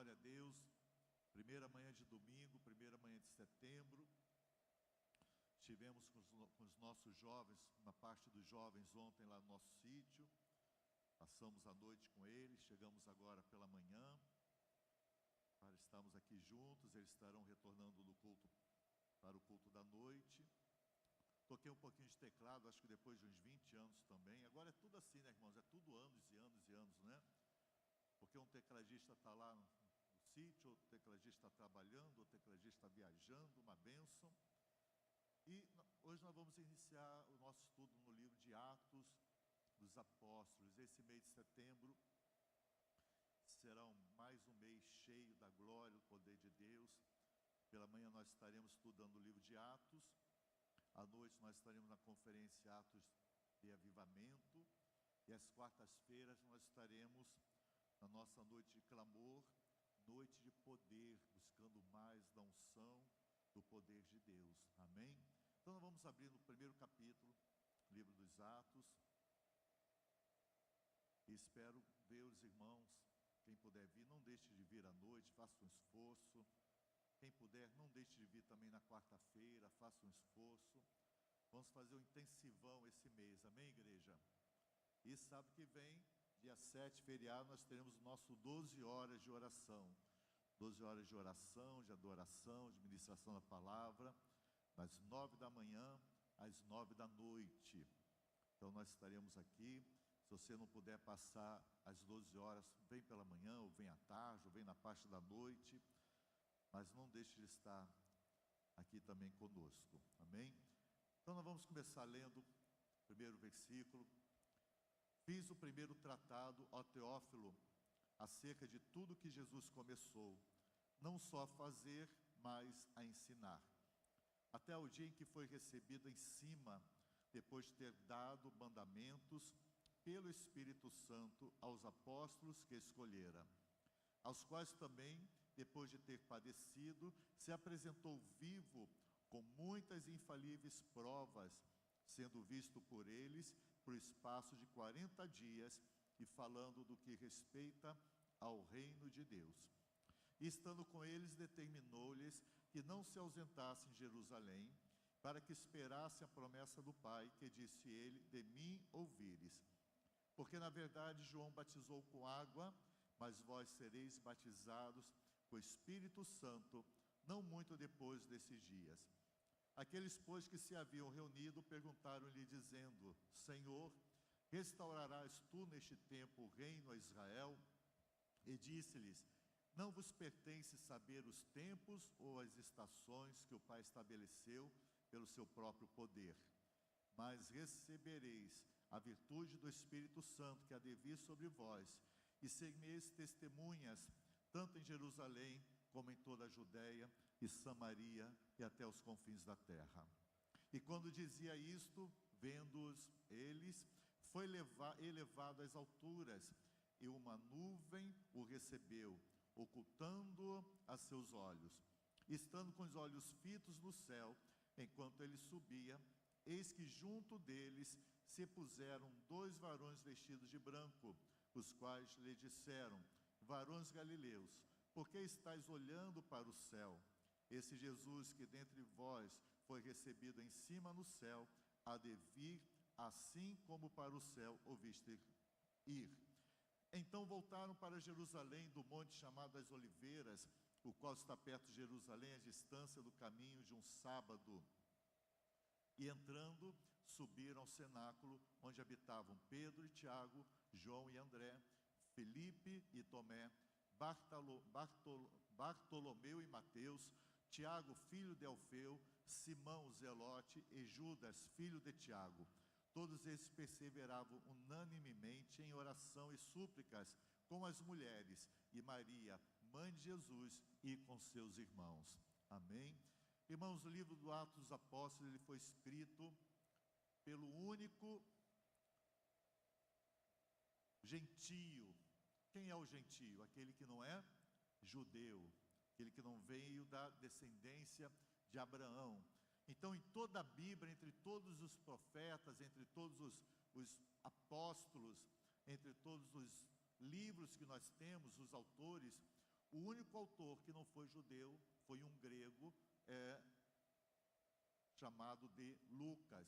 Glória a Deus. Primeira manhã de domingo, primeira manhã de setembro. Estivemos com os nossos jovens, uma parte dos jovens ontem lá no nosso sítio. Passamos a noite com eles, chegamos agora pela manhã. Para estarmos aqui juntos, eles estarão retornando do culto para o culto da noite. Toquei um pouquinho de teclado, acho que depois de uns 20 anos também. Agora é tudo assim, né, irmãos? É tudo anos e anos e anos, né? Porque um tecladista está lá no sítio, outro tecladista está trabalhando, outro tecladista está viajando, uma bênção. E hoje nós vamos iniciar o nosso estudo no livro de Atos dos Apóstolos. Esse mês de setembro será mais um mês cheio da glória, do poder de Deus. Pela manhã nós estaremos estudando o livro de Atos. À noite nós estaremos na conferência Atos de Avivamento. E às quartas-feiras nós estaremos na nossa noite de clamor, noite de poder, buscando mais da unção, do poder de Deus. Amém? Então nós vamos abrir no primeiro capítulo, livro dos Atos. E espero ver os irmãos, quem puder vir, não deixe de vir à noite, faça um esforço. Quem puder, não deixe de vir também na quarta-feira, faça um esforço. Vamos fazer um intensivão esse mês, amém, igreja? E sábado que vem, dia 7, feriado, nós teremos o nosso 12 horas de oração. 12 horas de oração, de adoração, de ministração da palavra, das 9 da manhã às 9 da noite. Então nós estaremos aqui. Se você não puder passar às 12 horas, vem pela manhã, ou vem à tarde, ou vem na parte da noite. Mas não deixe de estar aqui também conosco. Amém? Então nós vamos começar lendo o primeiro versículo. Fiz o primeiro tratado, ó Teófilo, acerca de tudo que Jesus começou, não só a fazer, mas a ensinar. Até o dia em que foi recebido em cima, depois de ter dado mandamentos pelo Espírito Santo aos apóstolos que escolhera, aos quais também, depois de ter padecido, se apresentou vivo com muitas infalíveis provas, sendo visto por eles por espaço de 40 dias e falando do que respeita ao reino de Deus. E estando com eles, determinou-lhes que não se ausentassem em Jerusalém, para que esperassem a promessa do Pai, que disse ele: de mim ouvires. Porque na verdade João batizou com água, mas vós sereis batizados com o Espírito Santo, não muito depois desses dias. Aqueles, pois, que se haviam reunido, perguntaram-lhe, dizendo: Senhor, restaurarás tu neste tempo o reino a Israel? E disse-lhes: não vos pertence saber os tempos ou as estações que o Pai estabeleceu pelo seu próprio poder, mas recebereis a virtude do Espírito Santo que há de vir sobre vós, e sereis testemunhas, tanto em Jerusalém, como em toda a Judéia e Samaria e até os confins da terra. E quando dizia isto, vendo-os eles, foi elevado às alturas, e uma nuvem o recebeu, ocultando-o a seus olhos. Estando com os olhos fitos no céu, enquanto ele subia, eis que junto deles se puseram 2 varões vestidos de branco, os quais lhe disseram: varões galileus, por que estáis olhando para o céu? Esse Jesus que dentre vós foi recebido em cima no céu, há de vir, assim como para o céu o viste ir. Então voltaram para Jerusalém, do monte chamado das Oliveiras, o qual está perto de Jerusalém, a distância do caminho de um sábado. E entrando, subiram ao cenáculo, onde habitavam Pedro e Tiago, João e André, Filipe e Tomé, Bartolomeu e Mateus, Tiago, filho de Alfeu, Simão, Zelote, e Judas, filho de Tiago. Todos esses perseveravam unanimemente em oração e súplicas com as mulheres e Maria, mãe de Jesus, e com seus irmãos. Amém? Irmãos, o livro do Atos dos Apóstolos, ele foi escrito pelo único gentio. Quem é o gentio? Aquele que não é judeu, aquele que não veio da descendência de Abraão. Então, em toda a Bíblia, entre todos os profetas, entre todos os apóstolos, entre todos os livros que nós temos, os autores, O único autor que não foi judeu foi um grego chamado de Lucas.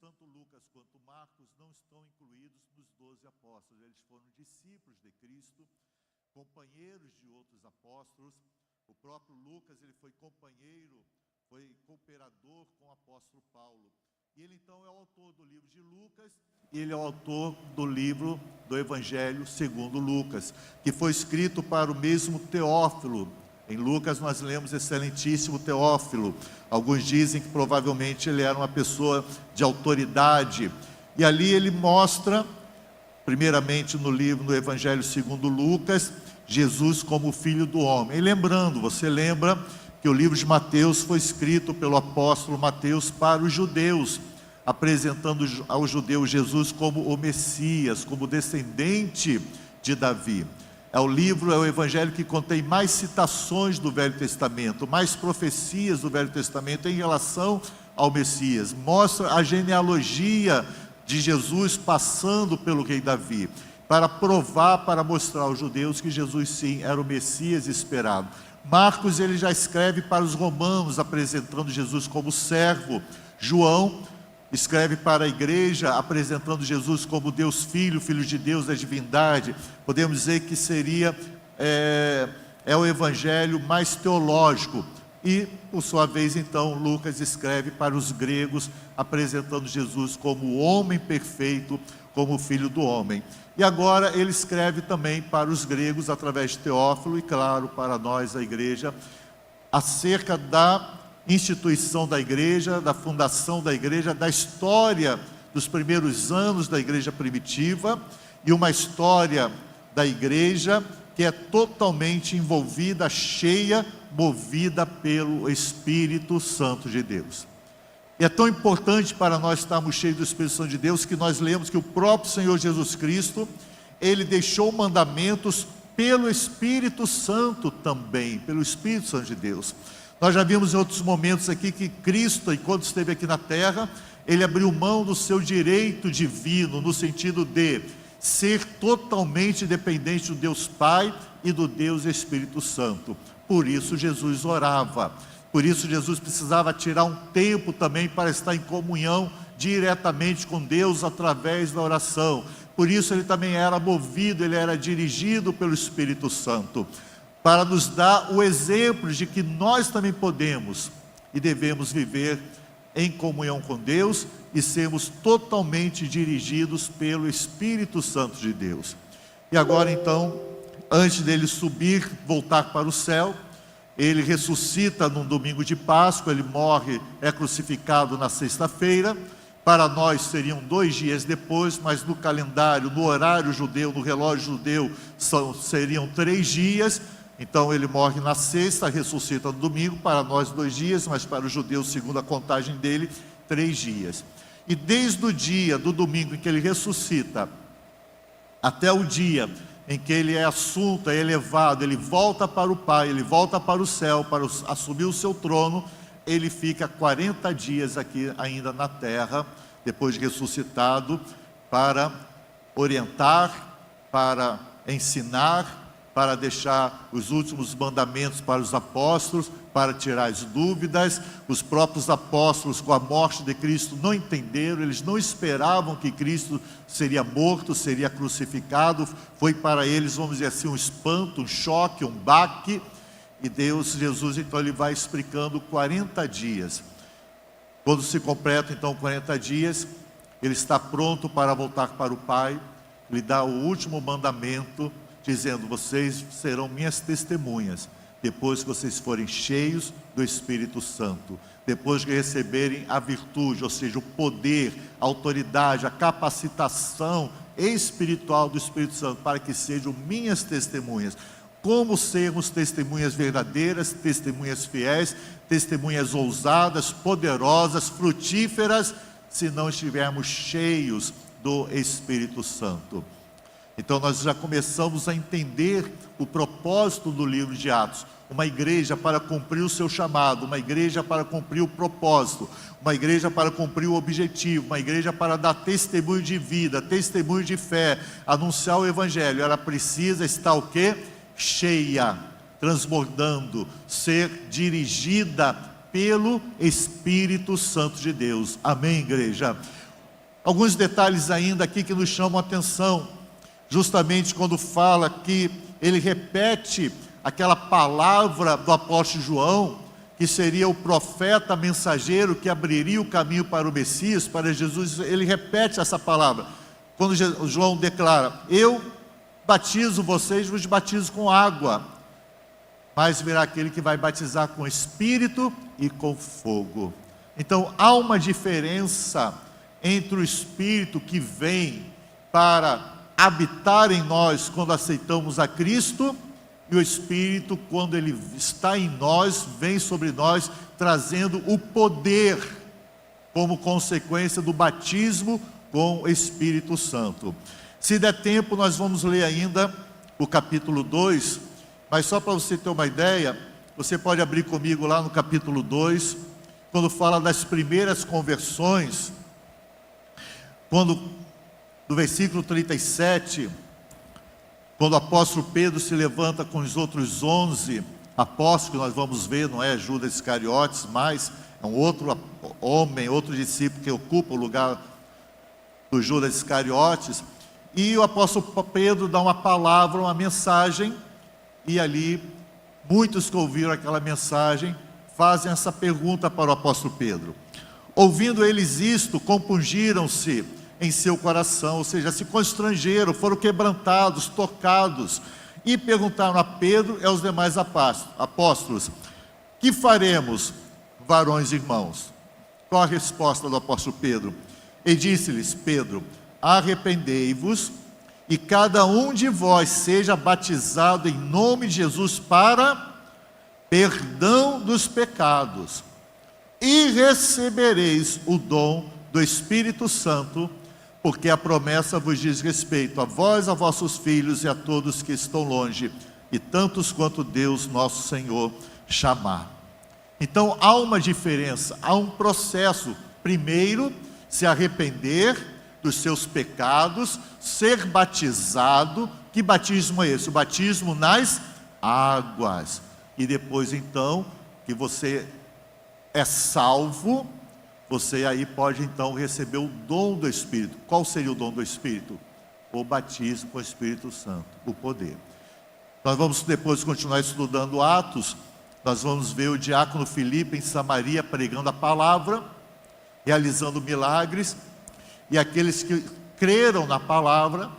Tanto Lucas quanto Marcos não estão incluídos nos 12 apóstolos. Eles foram discípulos de Cristo, companheiros de outros apóstolos. O próprio Lucas, ele foi cooperador com o apóstolo Paulo. E ele então é o autor do livro de Lucas, e ele é o autor do livro do Evangelho segundo Lucas, que foi escrito para o mesmo Teófilo. Em Lucas nós lemos excelentíssimo Teófilo. Alguns dizem que provavelmente ele era uma pessoa de autoridade. E ali ele mostra, primeiramente no livro do Evangelho segundo Lucas, Jesus como Filho do Homem. E lembrando, você lembra que o livro de Mateus foi escrito pelo apóstolo Mateus para os judeus, apresentando aos judeus Jesus como o Messias, como descendente de Davi. É o evangelho que contém mais citações do Velho Testamento, mais profecias do Velho Testamento em relação ao Messias. Mostra a genealogia de Jesus passando pelo rei Davi, para mostrar aos judeus que Jesus sim era o Messias esperado. Marcos, ele já escreve para os romanos, apresentando Jesus como servo. João escreve para a igreja, apresentando Jesus como Deus Filho, Filho de Deus, da divindade. Podemos dizer que seria o evangelho mais teológico. E, por sua vez, então, Lucas escreve para os gregos, apresentando Jesus como o homem perfeito, como o Filho do homem. E agora ele escreve também para os gregos, através de Teófilo, e claro, para nós, a igreja, acerca da instituição da igreja, da fundação da igreja, da história dos primeiros anos da igreja primitiva, e uma história da igreja que é totalmente envolvida, cheia, movida pelo Espírito Santo de Deus. E é tão importante para nós estarmos cheios do Espírito Santo de Deus, que nós lemos que o próprio Senhor Jesus Cristo, ele deixou mandamentos pelo Espírito Santo também, pelo Espírito Santo de Deus. Nós já vimos em outros momentos aqui que Cristo, enquanto esteve aqui na terra, ele abriu mão do seu direito divino, no sentido de ser totalmente dependente do Deus Pai e do Deus Espírito Santo. Por isso Jesus orava. Por isso Jesus precisava tirar um tempo também para estar em comunhão diretamente com Deus através da oração. Por isso ele também era movido, ele era dirigido pelo Espírito Santo, para nos dar o exemplo de que nós também podemos e devemos viver em comunhão com Deus e sermos totalmente dirigidos pelo Espírito Santo de Deus. E agora então, antes dele subir, voltar para o céu, ele ressuscita num domingo de Páscoa, ele morre, é crucificado na sexta-feira. Para nós seriam 2 dias depois, mas no calendário, no horário judeu, no relógio judeu, seriam 3 dias. Então ele morre na sexta, ressuscita no domingo. Para nós 2 dias, mas para os judeus, segundo a contagem dele, 3 dias. E desde o dia do domingo em que ele ressuscita, até o dia em que ele é assunto, é elevado, ele volta para o Pai, ele volta para o céu, para assumir o seu trono, ele fica 40 dias aqui ainda na terra, depois de ressuscitado, para orientar, para ensinar, para deixar os últimos mandamentos para os apóstolos, para tirar as dúvidas. Os próprios apóstolos, com a morte de Cristo, não entenderam, eles não esperavam que Cristo seria morto, seria crucificado. Foi para eles, vamos dizer assim, um espanto, um choque, um baque. E Jesus, então, ele vai explicando 40 dias. Quando se completa, então, 40 dias, ele está pronto para voltar para o Pai. Ele dá o último mandamento, dizendo: vocês serão minhas testemunhas, depois que vocês forem cheios do Espírito Santo, depois que receberem a virtude, ou seja, o poder, a autoridade, a capacitação espiritual do Espírito Santo, para que sejam minhas testemunhas. Como sermos testemunhas verdadeiras, testemunhas fiéis, testemunhas ousadas, poderosas, frutíferas, se não estivermos cheios do Espírito Santo? Então nós já começamos a entender o propósito do livro de Atos. Uma igreja para cumprir o seu chamado, uma igreja para cumprir o propósito, uma igreja para cumprir o objetivo, uma igreja para dar testemunho de vida, testemunho de fé, anunciar o Evangelho. Ela precisa estar o quê? cheia, transbordando, ser dirigida pelo Espírito Santo de Deus. Amém, igreja? Alguns detalhes ainda aqui que nos chamam a atenção, justamente quando fala que ele repete aquela palavra do apóstolo João, que seria o profeta mensageiro que abriria o caminho para o Messias, para Jesus. Ele repete essa palavra, quando João declara: eu batizo vocês, vos batizo com água, mas virá aquele que vai batizar com Espírito e com fogo. Então há uma diferença entre o Espírito que vem para habitar em nós quando aceitamos a Cristo, e o Espírito, quando Ele está em nós, vem sobre nós, trazendo o poder, como consequência do batismo com o Espírito Santo. Se der tempo, nós vamos ler ainda o capítulo 2, mas só para você ter uma ideia, você pode abrir comigo lá no capítulo 2, quando fala das primeiras conversões, quando, do versículo 37, quando o apóstolo Pedro se levanta com os outros 11 apóstolos, que nós vamos ver, não é Judas Iscariotes, mas é um outro homem, outro discípulo que ocupa o lugar do Judas Iscariotes, e o apóstolo Pedro dá uma palavra, uma mensagem, e ali, muitos que ouviram aquela mensagem, fazem essa pergunta para o apóstolo Pedro. Ouvindo eles isto, compungiram-se em seu coração, ou seja, se constrangeram, foram quebrantados, tocados, e perguntaram a Pedro e aos demais apóstolos: que faremos, varões e irmãos? Qual a resposta do apóstolo Pedro? E disse-lhes Pedro: arrependei-vos, e cada um de vós seja batizado em nome de Jesus para perdão dos pecados, e recebereis o dom do Espírito Santo, porque a promessa vos diz respeito a vós, a vossos filhos e a todos que estão longe, e tantos quanto Deus nosso Senhor chamar. Então há uma diferença, há um processo. Primeiro, se arrepender dos seus pecados, ser batizado. Que batismo é esse? O batismo nas águas. E depois então, que você é salvo, você aí pode então receber o dom do Espírito. Qual seria o dom do Espírito? O batismo com o Espírito Santo, o poder. Nós vamos depois continuar estudando Atos. Nós vamos ver o diácono Filipe em Samaria pregando a palavra, realizando milagres, e aqueles que creram na palavra,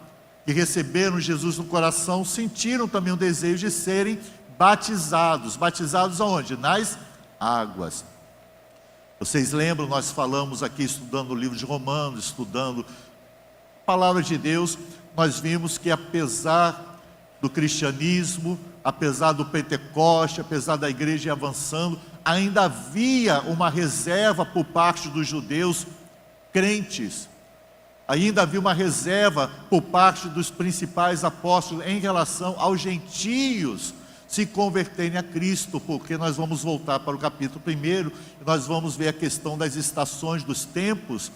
que receberam Jesus no coração, sentiram também o desejo de serem batizados. Batizados aonde? Nas águas. Vocês lembram, nós falamos aqui, estudando o livro de Romanos, estudando a palavra de Deus, nós vimos que apesar do cristianismo, apesar do Pentecoste, apesar da igreja ir avançando, ainda havia uma reserva por parte dos judeus crentes, ainda havia uma reserva por parte dos principais apóstolos em relação aos gentios se converterem a Cristo, porque nós vamos voltar para o capítulo 1 e nós vamos ver a questão das estações, dos tempos,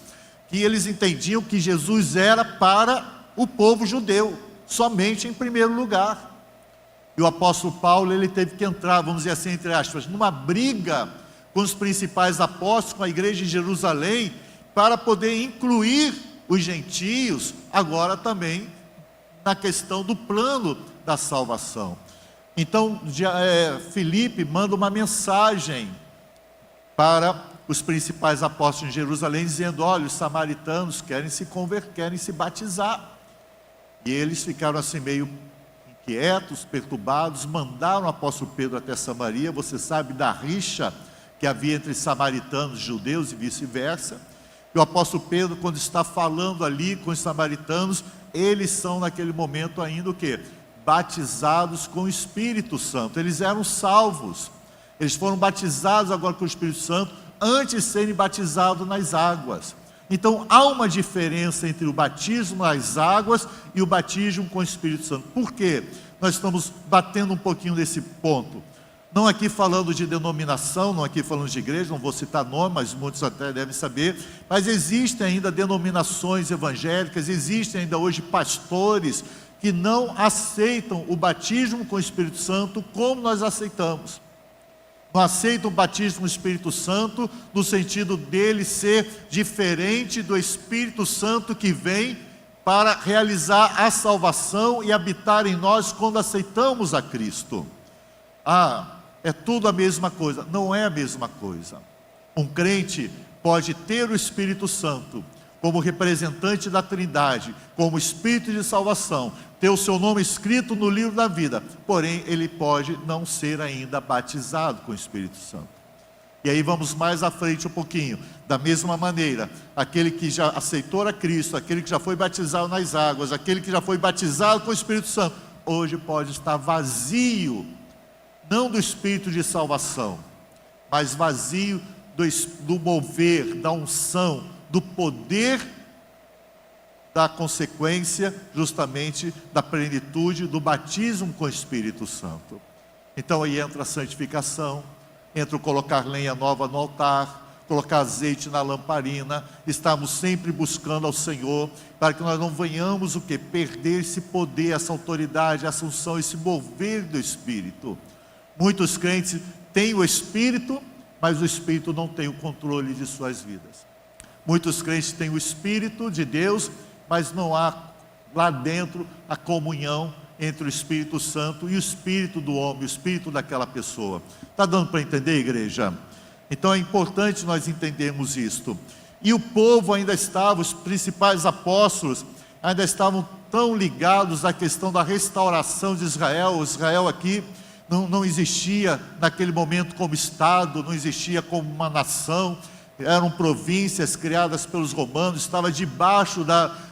que eles entendiam que Jesus era para o povo judeu, somente em primeiro lugar. E o apóstolo Paulo, ele teve que entrar, vamos dizer assim, entre aspas, numa briga com os principais apóstolos, com a igreja de Jerusalém, para poder incluir os gentios, agora também na questão do plano da salvação. Então, Filipe manda uma mensagem para os principais apóstolos de Jerusalém, dizendo: olha, os samaritanos querem se converter, querem se batizar. E eles ficaram assim meio inquietos, perturbados, mandaram o apóstolo Pedro até Samaria. Você sabe da rixa que havia entre samaritanos e judeus e vice-versa. E o apóstolo Pedro, quando está falando ali com os samaritanos, eles são naquele momento ainda o quê? Batizados com o Espírito Santo. Eles eram salvos, eles foram batizados agora com o Espírito Santo, antes de serem batizados nas águas. Então há uma diferença entre o batismo nas águas e o batismo com o Espírito Santo. Por quê? Nós estamos batendo um pouquinho nesse ponto, não aqui falando de denominação, não aqui falando de igreja, não vou citar nome, mas muitos até devem saber, mas existem ainda denominações evangélicas, existem ainda hoje pastores que não aceitam o batismo com o Espírito Santo como nós aceitamos. Não aceitam o batismo com o Espírito Santo no sentido dele ser diferente do Espírito Santo que vem para realizar a salvação e habitar em nós quando aceitamos a Cristo. É tudo a mesma coisa. Não é a mesma coisa. Um crente pode ter o Espírito Santo como representante da Trindade, como Espírito de salvação, ter o seu nome escrito no livro da vida, porém ele pode não ser ainda batizado com o Espírito Santo. E aí vamos mais à frente um pouquinho. Da mesma maneira, aquele que já aceitou a Cristo, aquele que já foi batizado nas águas, aquele que já foi batizado com o Espírito Santo, hoje pode estar vazio, não do Espírito de salvação, mas vazio do mover, da unção, do poder, da consequência justamente da plenitude do batismo com o Espírito Santo. Então aí entra a santificação, entra o colocar lenha nova no altar, colocar azeite na lamparina. Estamos sempre buscando ao Senhor, para que nós não venhamos perder esse poder, essa autoridade, essa unção, esse mover do Espírito. Muitos crentes têm o Espírito, mas o Espírito não tem o controle de suas vidas. Muitos crentes têm o Espírito de Deus, mas não há lá dentro a comunhão entre o Espírito Santo e o Espírito do homem, o Espírito daquela pessoa. Está dando para entender, igreja? Então é importante nós entendermos isto. E o povo ainda estava, os principais apóstolos, ainda estavam tão ligados à questão da restauração de Israel. Israel aqui não existia naquele momento como Estado, não existia como uma nação, eram províncias criadas pelos romanos, estava debaixo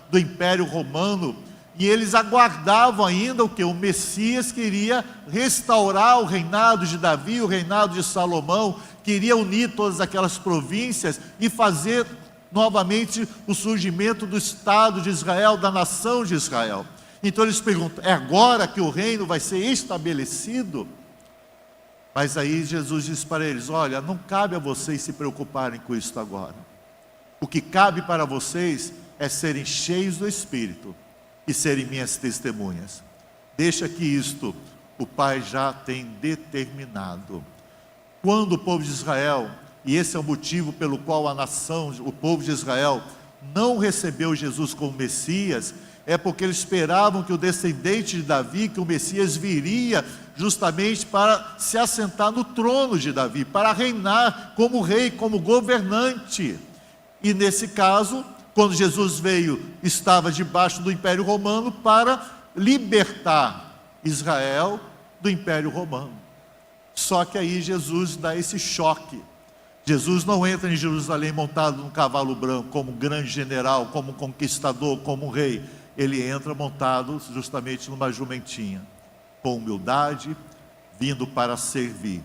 do Império Romano, e eles aguardavam ainda o que? O Messias queria restaurar o reinado de Davi, o reinado de Salomão, queria unir todas aquelas províncias e fazer novamente o surgimento do Estado de Israel, da nação de Israel. Então eles perguntam, é agora que o reino vai ser estabelecido? Mas aí Jesus diz para eles, olha, não cabe a vocês se preocuparem com isso agora. O que cabe para vocês é serem cheios do Espírito e serem minhas testemunhas. Deixa que isto o Pai já tem determinado. Quando o povo de Israel, e esse é o motivo pelo qual a nação, o povo de Israel, não recebeu Jesus como Messias, é porque eles esperavam que o descendente de Davi, que o Messias viria justamente para se assentar no trono de Davi, para reinar como rei, como governante. E nesse caso, quando Jesus veio, estava debaixo do Império Romano para libertar Israel do Império Romano. Só que aí Jesus dá esse choque. Jesus não entra em Jerusalém montado num cavalo branco, como um grande general, como um conquistador, como um rei. Ele entra montado justamente numa jumentinha, com humildade, vindo para servir.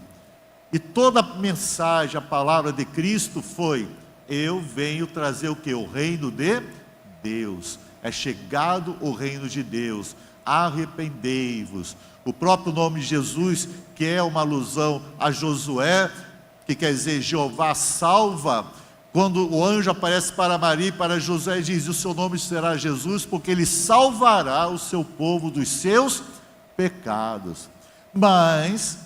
E toda a mensagem, a palavra de Cristo foi, eu venho trazer o que? O reino de Deus. É chegado o reino de Deus. Arrependei-vos. O próprio nome de Jesus, que é uma alusão a Josué, que quer dizer Jeová salva. Quando o anjo aparece para Maria e para José, diz, o seu nome será Jesus, porque ele salvará o seu povo dos seus pecados. Mas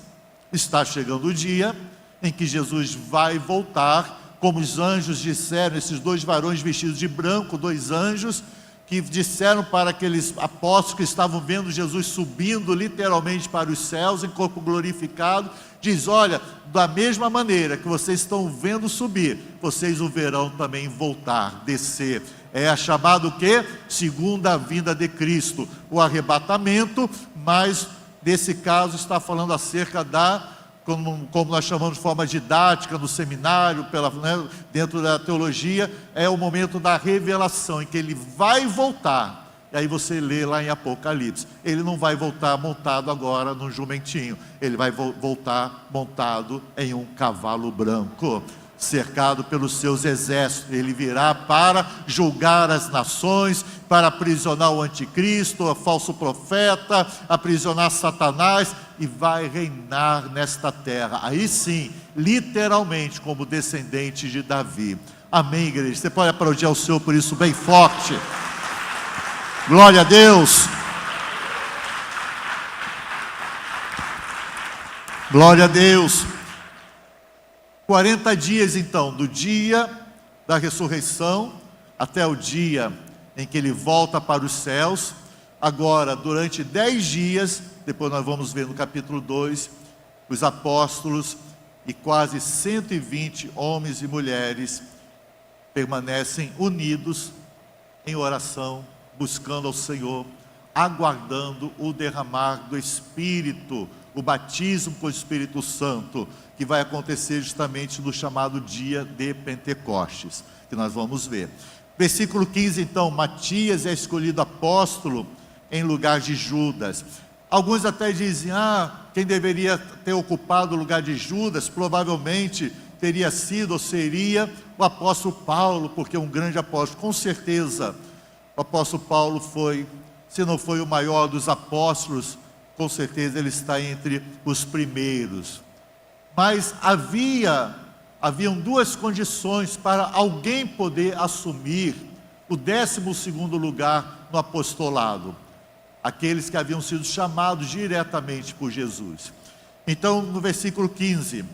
está chegando o dia em que Jesus vai voltar, como os anjos disseram, esses dois varões vestidos de branco, dois anjos, que disseram para aqueles apóstolos que estavam vendo Jesus subindo literalmente para os céus em corpo glorificado, diz, olha, da mesma maneira que vocês estão vendo subir, vocês o verão também voltar, descer. É a chamada o quê? Segunda vinda de Cristo, o arrebatamento, mas nesse caso está falando acerca da, como nós chamamos de forma didática, no seminário, dentro da teologia, é o momento da revelação, em que ele vai voltar. E aí você lê lá em Apocalipse, ele não vai voltar montado agora num jumentinho, ele vai voltar montado em um cavalo branco, cercado pelos seus exércitos. Ele virá para julgar as nações, para aprisionar o anticristo, o falso profeta, aprisionar Satanás, e vai reinar nesta terra, aí sim, literalmente como descendente de Davi. Amém, igreja? Você pode aplaudir ao Senhor por isso bem forte. Glória a Deus. Glória a Deus. 40 dias então, do dia da ressurreição até o dia em que ele volta para os céus. Agora, durante 10 dias, depois nós vamos ver no capítulo 2, os apóstolos e quase 120 homens e mulheres permanecem unidos em oração, buscando ao Senhor, aguardando o derramar do Espírito, o batismo com o Espírito Santo, que vai acontecer justamente no chamado dia de Pentecostes, que nós vamos ver. Versículo 15 então, Matias é escolhido apóstolo em lugar de Judas. Alguns até dizem, quem deveria ter ocupado o lugar de Judas, provavelmente teria sido ou seria o apóstolo Paulo, porque é um grande apóstolo. Com certeza, o apóstolo Paulo foi, se não foi o maior dos apóstolos, com certeza ele está entre os primeiros. Mas haviam duas condições para alguém poder assumir o 12º lugar no apostolado: aqueles que haviam sido chamados diretamente por Jesus. Então, no versículo 15,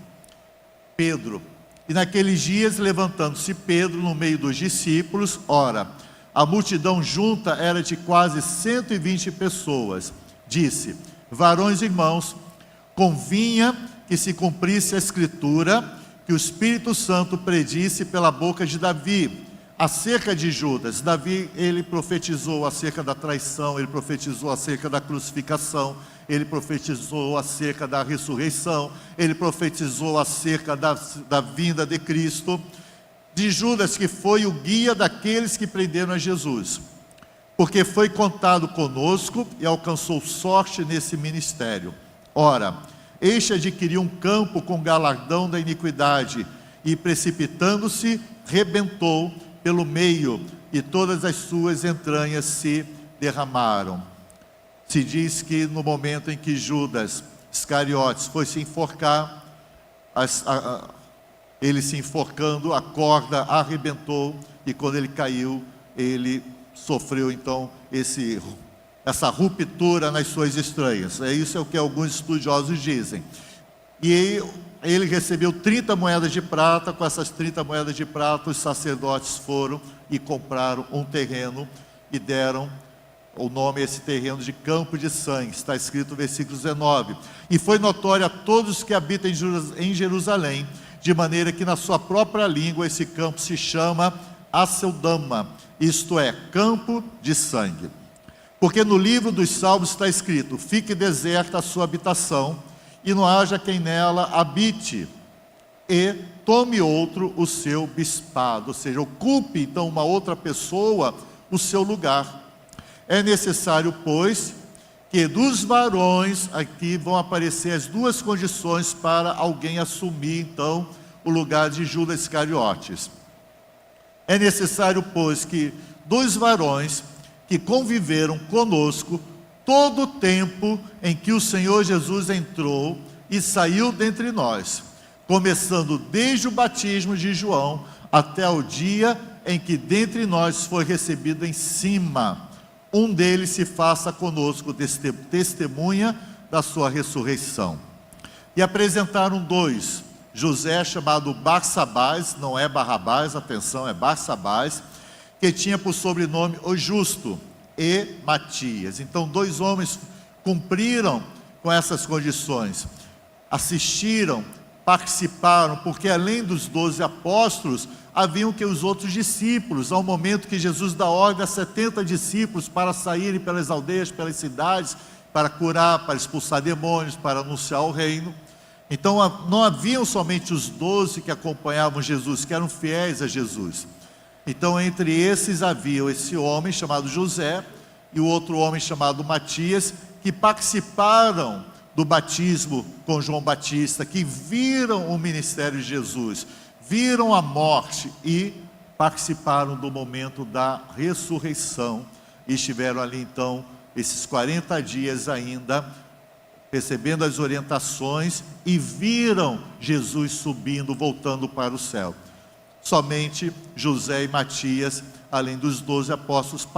Pedro: e naqueles dias, levantando-se Pedro no meio dos discípulos, ora, a multidão junta era de quase 120 pessoas, disse: varões e irmãos, convinha que se cumprisse a Escritura, que o Espírito Santo predisse pela boca de Davi, acerca de Judas. Davi, ele profetizou acerca da traição, ele profetizou acerca da crucificação, ele profetizou acerca da ressurreição, ele profetizou acerca da vinda de Cristo. De Judas, que foi o guia daqueles que prenderam a Jesus, porque foi contado conosco e alcançou sorte nesse ministério. Ora, este adquiriu um campo com galardão da iniquidade, e precipitando-se, rebentou pelo meio, e todas as suas entranhas se derramaram. Se diz que no momento em que Judas Iscariotes foi se enforcar, ele se enforcando, a corda arrebentou, e quando ele caiu, ele sofreu então essa ruptura nas suas entranhas. Isso é o que alguns estudiosos dizem. E ele recebeu 30 moedas de prata. Com essas 30 moedas de prata, os sacerdotes foram e compraram um terreno e deram o nome a esse terreno de Campo de Sangue. Está escrito no versículo 19: e foi notório a todos que habitam em Jerusalém, de maneira que na sua própria língua esse campo se chama Aceldama, isto é, Campo de Sangue. Porque no livro dos Salmos está escrito: fique deserta a sua habitação, e não haja quem nela habite, e tome outro o seu bispado. Ou seja, ocupe então uma outra pessoa o seu lugar. É necessário, pois, que dos varões, aqui vão aparecer as duas condições para alguém assumir então o lugar de Judas Iscariotes. É necessário, pois, que dos varões que conviveram conosco todo o tempo em que o Senhor Jesus entrou e saiu dentre nós, começando desde o batismo de João até o dia em que dentre nós foi recebido em cima, um deles se faça conosco testemunha da sua ressurreição. E apresentaram dois: José, chamado Barsabás, não é Barrabás, atenção, é Barsabás, que tinha por sobrenome o Justo, e Matias. Então, dois homens cumpriram com essas condições, assistiram, participaram, porque além dos 12 apóstolos, haviam que os outros discípulos, ao momento que Jesus dá ordem a 70 discípulos para saírem pelas aldeias, pelas cidades, para curar, para expulsar demônios, para anunciar o reino. Então, não haviam somente os 12 que acompanhavam Jesus, que eram fiéis a Jesus. Então, entre esses havia esse homem chamado José e o outro homem chamado Matias, que participaram do batismo com João Batista, que viram o ministério de Jesus, viram a morte e participaram do momento da ressurreição, e estiveram ali então esses 40 dias ainda, recebendo as orientações, e viram Jesus subindo, voltando para o céu. Somente José e Matias, além dos 12 apóstolos,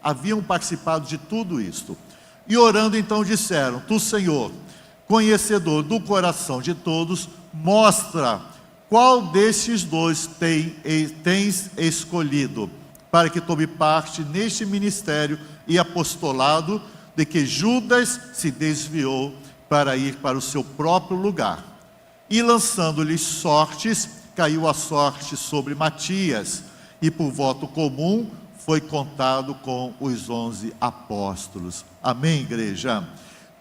haviam participado de tudo isto. E orando então disseram: Tu, Senhor, conhecedor do coração de todos, mostra qual destes dois tens escolhido, para que tome parte neste ministério e apostolado, de que Judas se desviou para ir para o seu próprio lugar. E lançando-lhe sortes, caiu a sorte sobre Matias, e por voto comum foi contado com os 11 apóstolos. Amém, igreja?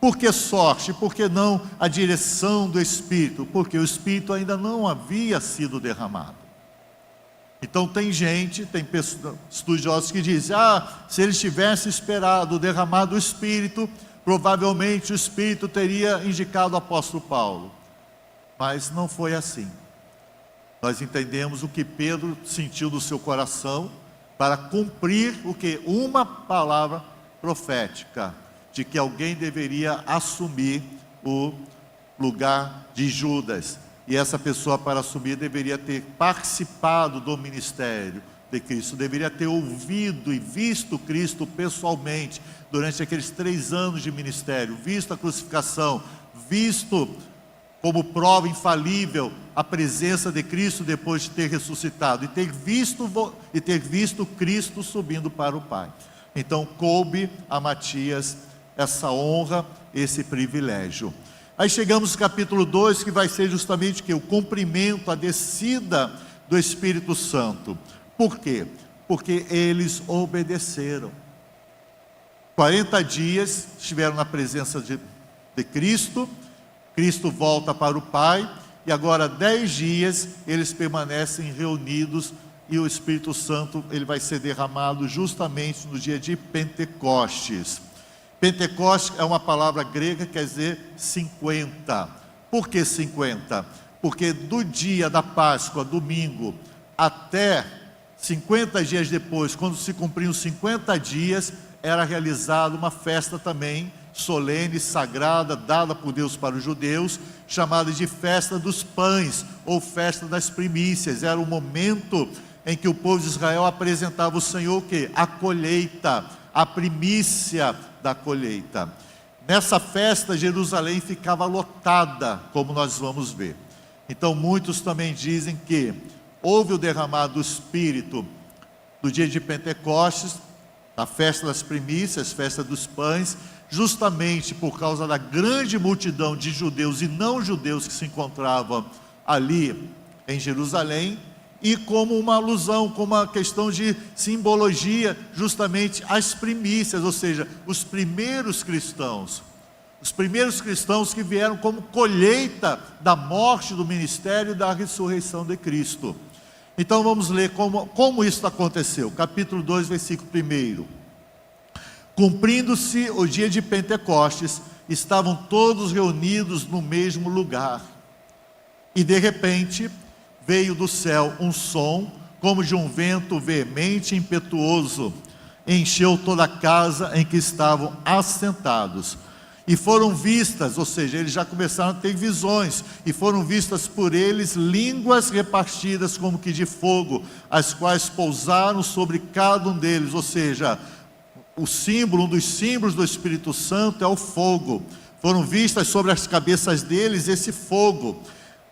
Por que sorte? Por que não a direção do Espírito? Porque o Espírito ainda não havia sido derramado. Então tem estudiosos que dizem, se eles tivessem esperado o derramado do Espírito, provavelmente o Espírito teria indicado o apóstolo Paulo. Mas não foi assim. Nós entendemos o que Pedro sentiu no seu coração para cumprir o que? Uma palavra profética, de que alguém deveria assumir o lugar de Judas. E essa pessoa, para assumir, deveria ter participado do ministério de Cristo, deveria ter ouvido e visto Cristo pessoalmente durante aqueles 3 anos de ministério, visto a crucificação, visto como prova infalível a presença de Cristo depois de ter ressuscitado, e ter visto Cristo subindo para o Pai. Então coube a Matias essa honra, esse privilégio. Aí chegamos no capítulo 2, que vai ser justamente o cumprimento, a descida do Espírito Santo. Por quê? Porque eles obedeceram. 40 dias estiveram na presença de Cristo, Cristo volta para o Pai, e agora 10 dias eles permanecem reunidos, e o Espírito Santo ele vai ser derramado justamente no dia de Pentecostes. Pentecostes é uma palavra grega, quer dizer 50. Por que 50? Porque do dia da Páscoa, domingo, até 50 dias depois, quando se cumpriam 50 dias, era realizada uma festa também solene, sagrada, dada por Deus para os judeus, chamada de festa dos pães, ou festa das primícias. Era o momento em que o povo de Israel apresentava ao Senhor o quê? A colheita, a primícia da colheita. Nessa festa, Jerusalém ficava lotada, como nós vamos ver. Então muitos também dizem que houve o derramado do Espírito do dia de Pentecostes, a festa das primícias, festa dos pães, justamente por causa da grande multidão de judeus e não judeus que se encontravam ali em Jerusalém, e como uma alusão, como uma questão de simbologia, justamente às primícias, ou seja, os primeiros cristãos que vieram como colheita da morte, do ministério e da ressurreição de Cristo. Então vamos ler como isso aconteceu. Capítulo 2, versículo 1. Cumprindo-se o dia de Pentecostes, estavam todos reunidos no mesmo lugar. E de repente veio do céu um som, como de um vento veemente e impetuoso, encheu toda a casa em que estavam assentados. E foram vistas, ou seja, eles já começaram a ter visões, e foram vistas por eles línguas repartidas como que de fogo, as quais pousaram sobre cada um deles. Ou seja, um dos símbolos do Espírito Santo é o fogo. Foram vistas sobre as cabeças deles esse fogo.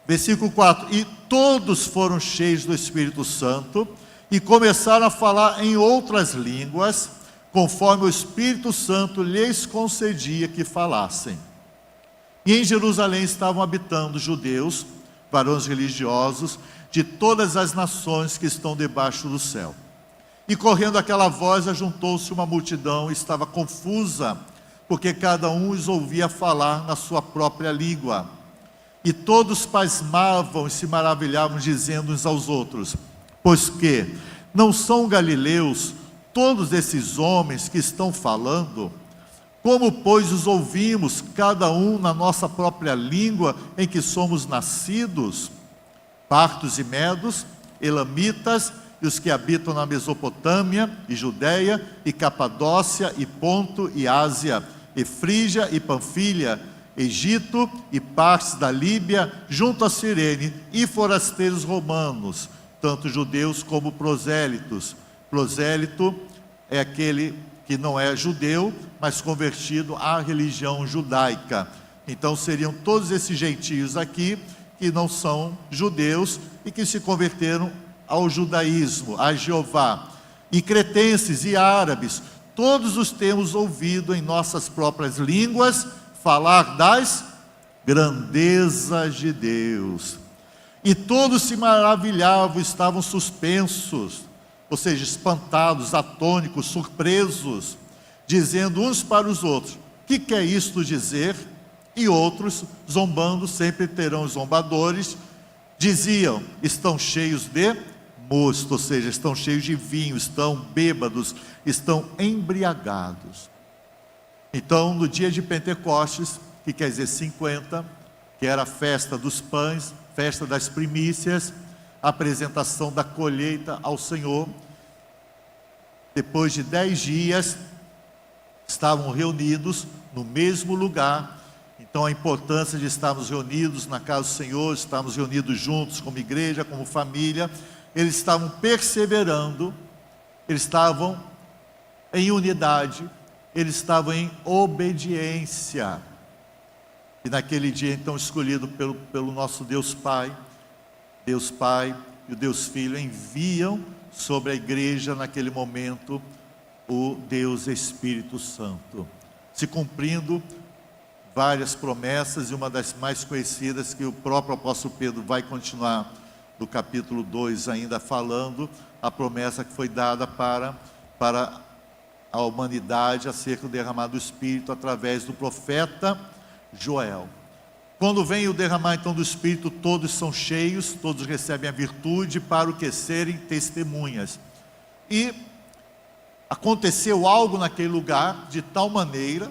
Versículo 4, e todos foram cheios do Espírito Santo, e começaram a falar em outras línguas, conforme o Espírito Santo lhes concedia que falassem. E em Jerusalém estavam habitando judeus, varões religiosos, de todas as nações que estão debaixo do céu. E correndo aquela voz, ajuntou-se uma multidão, e estava confusa, porque cada um os ouvia falar na sua própria língua. E todos pasmavam e se maravilhavam, dizendo uns aos outros: pois que não são galileus todos esses homens que estão falando? Como, pois, os ouvimos, cada um na nossa própria língua em que somos nascidos? Partos e medos, elamitas, e os que habitam na Mesopotâmia, e Judeia, e Capadócia, e Ponto, e Ásia, e Frígia, e Panfilha, Egito, e partes da Líbia, junto a Cirene, e forasteiros romanos, tanto judeus como prosélitos. Prosélito é aquele que não é judeu, mas convertido à religião judaica. Então seriam todos esses gentios aqui, que não são judeus e que se converteram ao judaísmo, a Jeová. E cretenses e árabes, todos os temos ouvido em nossas próprias línguas falar das grandezas de Deus. E todos se maravilhavam, estavam suspensos, ou seja, espantados, atônicos, surpresos, dizendo uns para os outros: que quer isto dizer? E outros, zombando, sempre terão zombadores, diziam: estão cheios de mosto, ou seja, estão cheios de vinho, estão bêbados, estão embriagados. Então, no dia de Pentecostes, que quer dizer 50, que era a festa dos pães, festa das primícias, a apresentação da colheita ao Senhor, depois de 10 dias, estavam reunidos no mesmo lugar. Então a importância de estarmos reunidos na casa do Senhor, estarmos reunidos juntos como igreja, como família. Eles estavam perseverando, eles estavam em unidade, eles estavam em obediência. E naquele dia então escolhido pelo nosso Deus Pai e o Deus Filho enviam sobre a igreja naquele momento o Deus Espírito Santo, se cumprindo várias promessas, e uma das mais conhecidas que o próprio apóstolo Pedro vai continuar no capítulo 2 ainda falando, a promessa que foi dada para a humanidade acerca do derramado do Espírito através do profeta Joel. Quando vem o derramar então do Espírito, todos são cheios, todos recebem a virtude para o que serem testemunhas. E aconteceu algo naquele lugar de tal maneira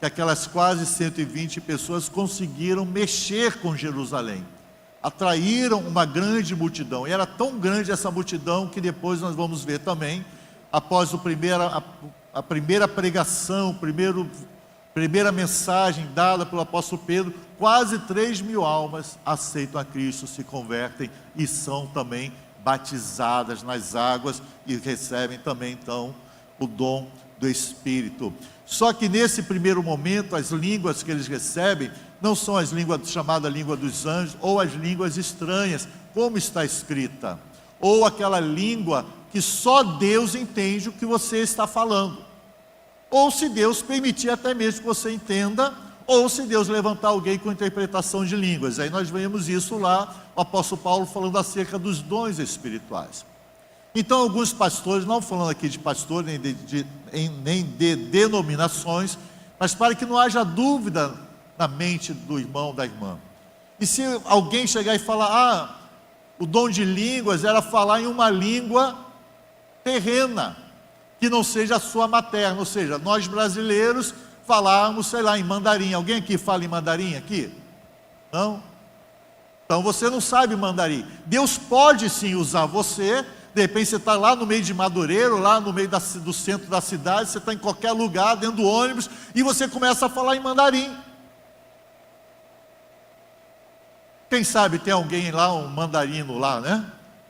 que aquelas quase 120 pessoas conseguiram mexer com Jerusalém, atraíram uma grande multidão, e era tão grande essa multidão que depois nós vamos ver também, após a primeira pregação, primeira mensagem dada pelo apóstolo Pedro, quase 3.000 almas aceitam a Cristo, se convertem e são também batizadas nas águas e recebem também então o dom do Espírito. Só que nesse primeiro momento, as línguas que eles recebem não são as línguas chamadas língua dos anjos, ou as línguas estranhas, como está escrita, ou aquela língua que só Deus entende o que você está falando, ou se Deus permitir até mesmo que você entenda, ou se Deus levantar alguém com interpretação de línguas. Aí nós vemos isso lá, o apóstolo Paulo falando acerca dos dons espirituais. Então alguns pastores, não falando aqui de pastor, nem de denominações, mas para que não haja dúvida na mente do irmão, da irmã. E se alguém chegar e falar, o dom de línguas era falar em uma língua terrena, que não seja a sua materna, ou seja, nós brasileiros falarmos, sei lá, em mandarim. Alguém aqui fala em mandarim aqui? Não? Então você não sabe mandarim. Deus pode sim usar você. De repente você está lá no meio de Madureira, lá no meio do centro da cidade, você está em qualquer lugar, dentro do ônibus, e você começa a falar em mandarim. Quem sabe tem alguém lá, um mandarino lá, né?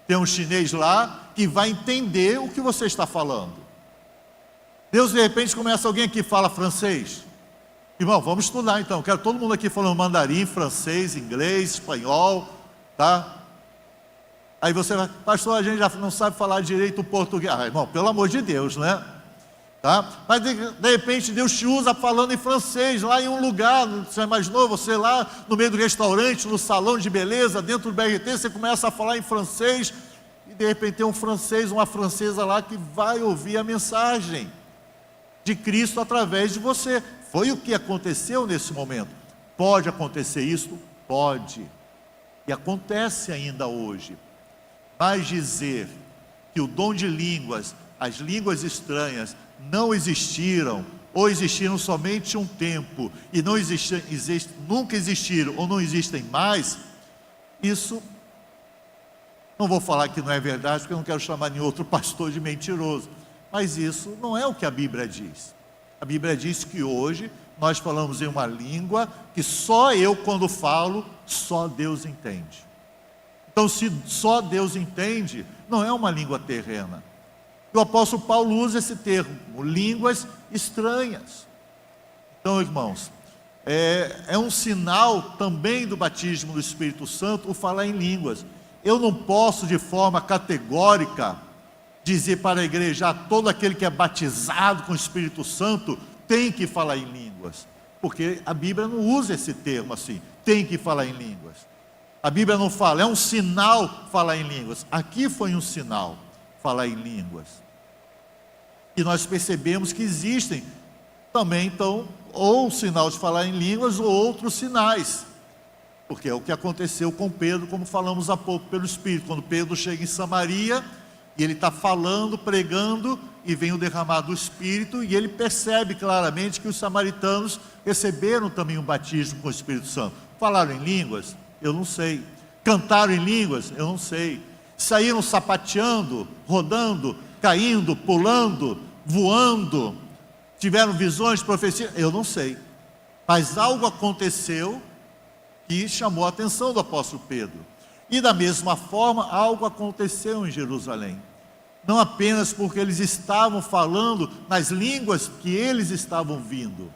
Tem um chinês lá, que vai entender o que você está falando. Deus de repente começa, alguém aqui fala francês. Irmão, vamos estudar então, quero todo mundo aqui falando mandarim, francês, inglês, espanhol, tá? Aí você vai, pastor, a gente já não sabe falar direito o português. Irmão, pelo amor de Deus, né? Tá? Mas de repente Deus te usa falando em francês, lá em um lugar, você imaginou, você lá no meio do restaurante, no salão de beleza, dentro do BRT, você começa a falar em francês, e de repente tem um francês, uma francesa lá que vai ouvir a mensagem de Cristo através de você. Foi o que aconteceu nesse momento. Pode acontecer isso? Pode. E acontece ainda hoje. Mas dizer que o dom de línguas, as línguas estranhas, não existiram, ou existiram somente um tempo, e não nunca existiram, ou não existem mais, isso, não vou falar que não é verdade, porque eu não quero chamar nenhum outro pastor de mentiroso, mas isso não é o que a Bíblia diz. A Bíblia diz que hoje nós falamos em uma língua que só eu, quando falo, só Deus entende. Então, se só Deus entende, não é uma língua terrena. O apóstolo Paulo usa esse termo, línguas estranhas. Então, irmãos, É um sinal também do batismo do Espírito Santo o falar em línguas. Eu não posso de forma categórica dizer para a igreja, todo aquele que é batizado com o Espírito Santo tem que falar em línguas, porque a Bíblia não usa esse termo assim, tem que falar em línguas. A Bíblia não fala, é um sinal falar em línguas. Aqui foi um sinal falar em línguas. E nós percebemos que existem também, então, ou o sinal de falar em línguas ou outros sinais, porque é o que aconteceu com Pedro, como falamos há pouco, pelo Espírito. Quando Pedro chega em Samaria, e ele está falando, pregando, e vem o derramar do Espírito, e ele percebe claramente que os samaritanos receberam também um batismo com o Espírito Santo. Falaram em línguas? Eu não sei. Cantaram em línguas? Eu não sei. Saíram sapateando, rodando, caindo, pulando, voando, tiveram visões, profecias? Eu não sei. Mas algo aconteceu que chamou a atenção do apóstolo Pedro. E da mesma forma, algo aconteceu em Jerusalém. Não apenas porque eles estavam falando nas línguas que eles estavam vindo,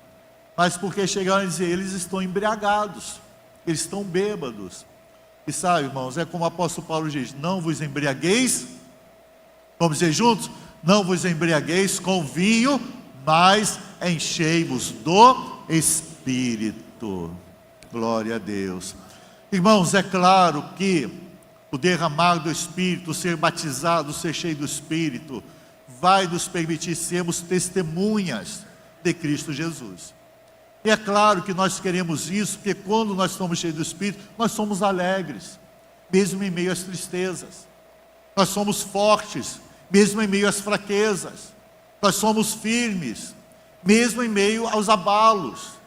mas porque chegaram a dizer, eles estão embriagados, eles estão bêbados. E sabe, irmãos, é como o apóstolo Paulo diz, não vos embriagueis, vamos dizer juntos, não vos embriagueis com vinho, mas enchei-vos do Espírito. Glória a Deus. Irmãos, é claro que o derramar do Espírito, ser batizado, ser cheio do Espírito, vai nos permitir sermos testemunhas de Cristo Jesus. E é claro que nós queremos isso, porque quando nós somos cheios do Espírito, nós somos alegres, mesmo em meio às tristezas. Nós somos fortes, mesmo em meio às fraquezas. Nós somos firmes, mesmo em meio aos abalos.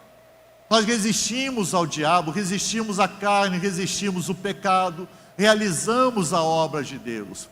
Nós resistimos ao diabo, resistimos à carne, resistimos o pecado, realizamos a obra de Deus.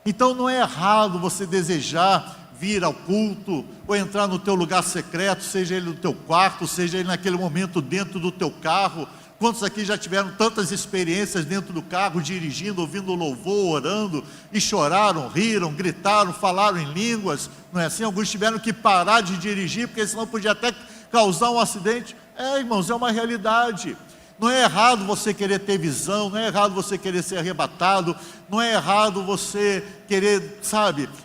Então não é errado você desejar vir ao culto, ou entrar no teu lugar secreto, seja ele no teu quarto, seja ele naquele momento dentro do teu carro. Quantos aqui já tiveram tantas experiências dentro do carro, dirigindo, ouvindo louvor, orando, e choraram, riram, gritaram, falaram em línguas, não é assim? Alguns tiveram que parar de dirigir, porque senão podia até causar um acidente. Irmãos, é uma realidade. Não é errado você querer ter visão, não é errado você querer ser arrebatado, não é errado você querer,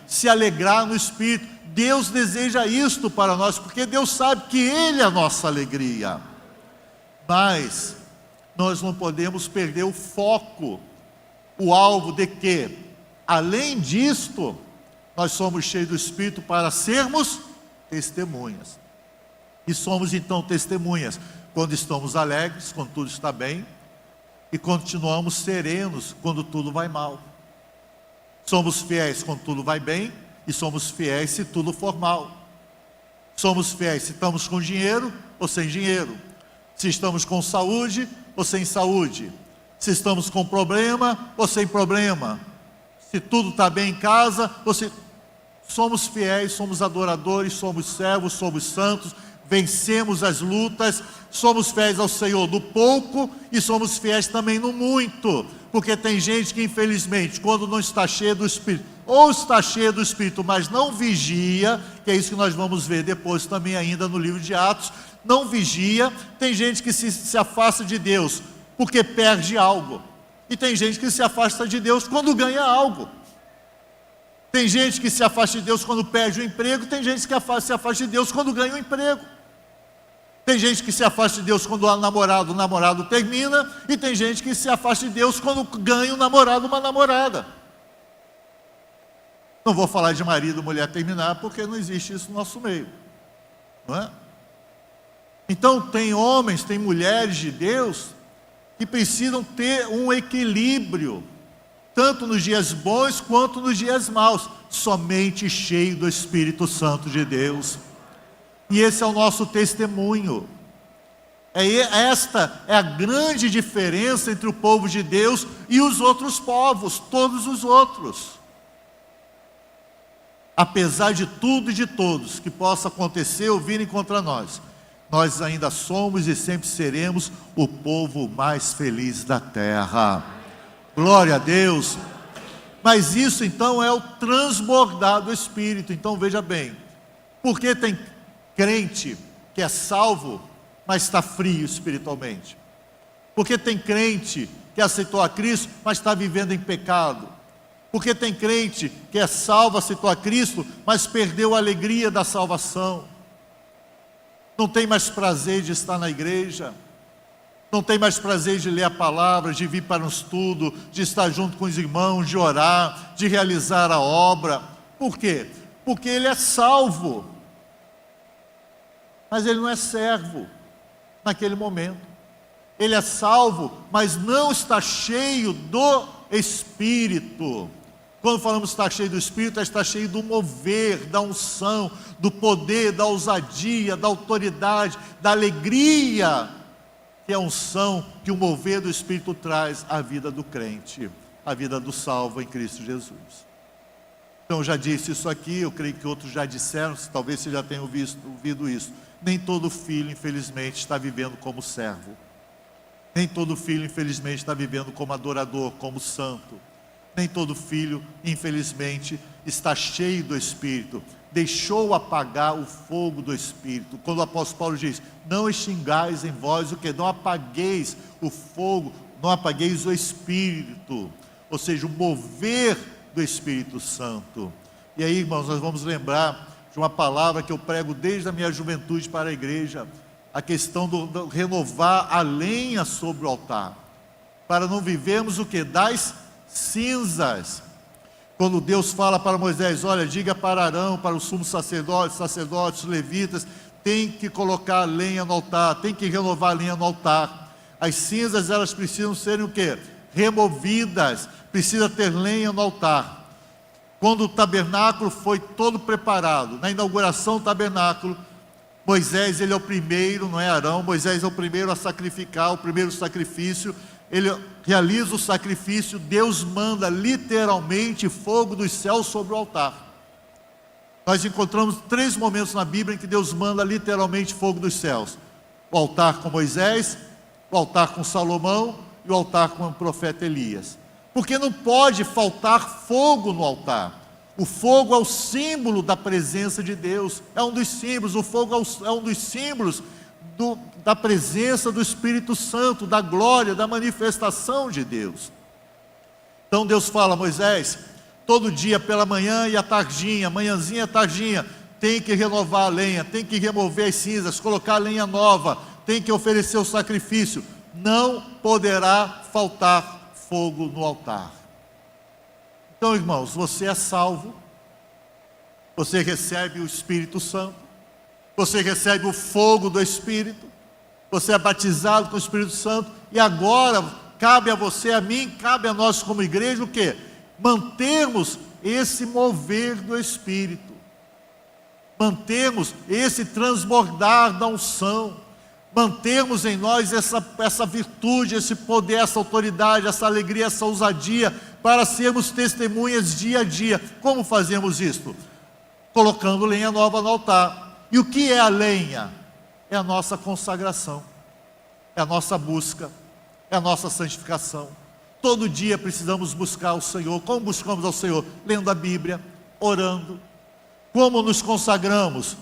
se alegrar no Espírito. Deus deseja isto para nós, porque Deus sabe que Ele é a nossa alegria. Mas nós não podemos perder o foco, o alvo de que, além disto, nós somos cheios do Espírito para sermos testemunhas. E somos então testemunhas quando estamos alegres, quando tudo está bem, e continuamos serenos quando tudo vai mal. Somos fiéis quando tudo vai bem, e somos fiéis se tudo for mal. Somos fiéis se estamos com dinheiro ou sem dinheiro, se estamos com saúde ou sem saúde, se estamos com problema ou sem problema, se tudo está bem em casa, ou se... Somos fiéis, somos adoradores, somos servos, somos santos, vencemos as lutas, somos fiéis ao Senhor no pouco e somos fiéis também no muito, porque tem gente que infelizmente quando não está cheio do Espírito, ou está cheio do Espírito, mas não vigia, que é isso que nós vamos ver depois também ainda no livro de Atos, não vigia. Tem gente que se afasta de Deus porque perde algo, e tem gente que se afasta de Deus quando ganha algo. Tem gente que se afasta de Deus quando perde o emprego, tem gente que se afasta de Deus quando ganha o emprego. Tem gente que se afasta de Deus quando o namorado termina, e tem gente que se afasta de Deus quando ganha um namorado, uma namorada. Não vou falar de marido, mulher terminar, porque não existe isso no nosso meio, não é? Então tem homens, tem mulheres de Deus, que precisam ter um equilíbrio, tanto nos dias bons quanto nos dias maus, somente cheio do Espírito Santo de Deus. E esse é o nosso testemunho. Esta é a grande diferença entre o povo de Deus e os outros povos, todos os outros. Apesar de tudo e de todos que possa acontecer ou virem contra nós, nós ainda somos e sempre seremos o povo mais feliz da terra. Glória a Deus. Mas isso então é o transbordar do Espírito. Então veja bem, porque tem crente que é salvo mas está frio espiritualmente. Porque tem crente que aceitou a Cristo, mas está vivendo em pecado. Porque tem crente que é salvo, aceitou a Cristo, mas perdeu a alegria da salvação. Não tem mais prazer de estar na igreja. Não tem mais prazer de ler a palavra, de vir para um estudo, de estar junto com os irmãos, de orar, de realizar a obra. Por quê? Porque ele é salvo, mas ele não é servo naquele momento. Ele é salvo, mas não está cheio do Espírito. Quando falamos estar cheio do Espírito, é estar cheio do mover, da unção, do poder, da ousadia, da autoridade, da alegria, que é a unção que o mover do Espírito traz à vida do crente, à vida do salvo em Cristo Jesus. Então, eu já disse isso aqui, eu creio que outros já disseram, talvez você já tenha ouvido isso. Nem todo filho, infelizmente, está vivendo como servo. Nem todo filho, infelizmente, está vivendo como adorador, como santo. Nem todo filho, infelizmente, está cheio do Espírito. Deixou apagar o fogo do Espírito. Quando o apóstolo Paulo diz, não extingais em vós o que? Não apagueis o fogo, não apagueis o Espírito. Ou seja, o mover do Espírito Santo. E aí, irmãos, nós vamos lembrar de uma palavra que eu prego desde a minha juventude para a igreja, a questão do renovar a lenha sobre o altar, para não vivermos o que? Das cinzas. Quando Deus fala para Moisés, olha, diga para Arão, para os sumos sacerdotes, levitas, tem que colocar a lenha no altar, tem que renovar a lenha no altar. As cinzas, elas precisam serem o quê? Removidas, precisa ter lenha no altar. Quando o tabernáculo foi todo preparado, na inauguração do tabernáculo, Moisés, ele é o primeiro, não é Arão, Moisés é o primeiro a sacrificar, o primeiro sacrifício, ele realiza o sacrifício, Deus manda literalmente fogo dos céus sobre o altar. Nós encontramos 3 momentos na Bíblia em que Deus manda literalmente fogo dos céus: o altar com Moisés, o altar com Salomão e o altar com o profeta Elias. Porque não pode faltar fogo no altar. O fogo é o símbolo da presença de Deus, é um dos símbolos, o fogo é um dos símbolos da presença do Espírito Santo, da glória, da manifestação de Deus. Então Deus fala a Moisés, todo dia pela manhã e à tardinha, manhãzinha e tardinha, tem que renovar a lenha, tem que remover as cinzas, colocar a lenha nova, tem que oferecer o sacrifício, não poderá faltar fogo no altar. Então, irmãos, você é salvo, você recebe o Espírito Santo, você recebe o fogo do Espírito, você é batizado com o Espírito Santo, e agora cabe a você, a mim, cabe a nós como igreja o quê? Mantermos esse mover do Espírito, mantermos esse transbordar da unção, mantermos em nós essa virtude, esse poder, essa autoridade, essa alegria, essa ousadia, para sermos testemunhas dia a dia. Como fazemos isto? Colocando lenha nova no altar. E o que é a lenha? É a nossa consagração, é a nossa busca, é a nossa santificação. Todo dia precisamos buscar o Senhor. Como buscamos ao Senhor? Lendo a Bíblia, orando. Como nos consagramos?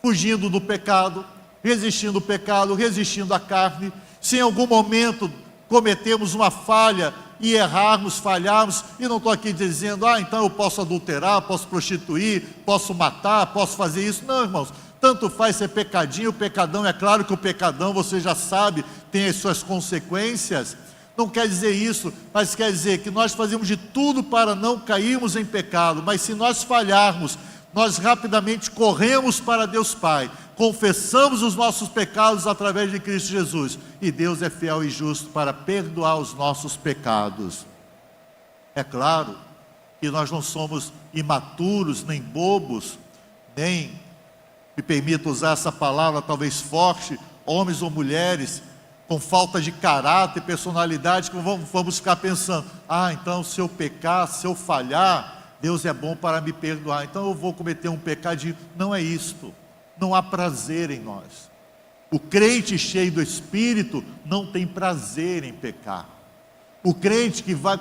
Fugindo do pecado, resistindo ao pecado, resistindo à carne. Se em algum momento cometemos uma falha e errarmos, falharmos, e não estou aqui dizendo, então eu posso adulterar, posso prostituir, posso matar, posso fazer isso. Não, irmãos, tanto faz ser pecadinho, pecadão, é claro que o pecadão, você já sabe, tem as suas consequências. Não quer dizer isso, mas quer dizer que nós fazemos de tudo para não cairmos em pecado, mas se nós falharmos, nós rapidamente corremos para Deus Pai, confessamos os nossos pecados através de Cristo Jesus, e Deus é fiel e justo para perdoar os nossos pecados. É claro que nós não somos imaturos, nem bobos, nem, me permito usar essa palavra talvez forte, homens ou mulheres com falta de caráter, personalidade, que vamos ficar pensando, então se eu pecar, se eu falhar, Deus é bom para me perdoar, então eu vou cometer um pecadinho. Não é isto, não há prazer em nós. O crente cheio do Espírito não tem prazer em pecar. O crente que vai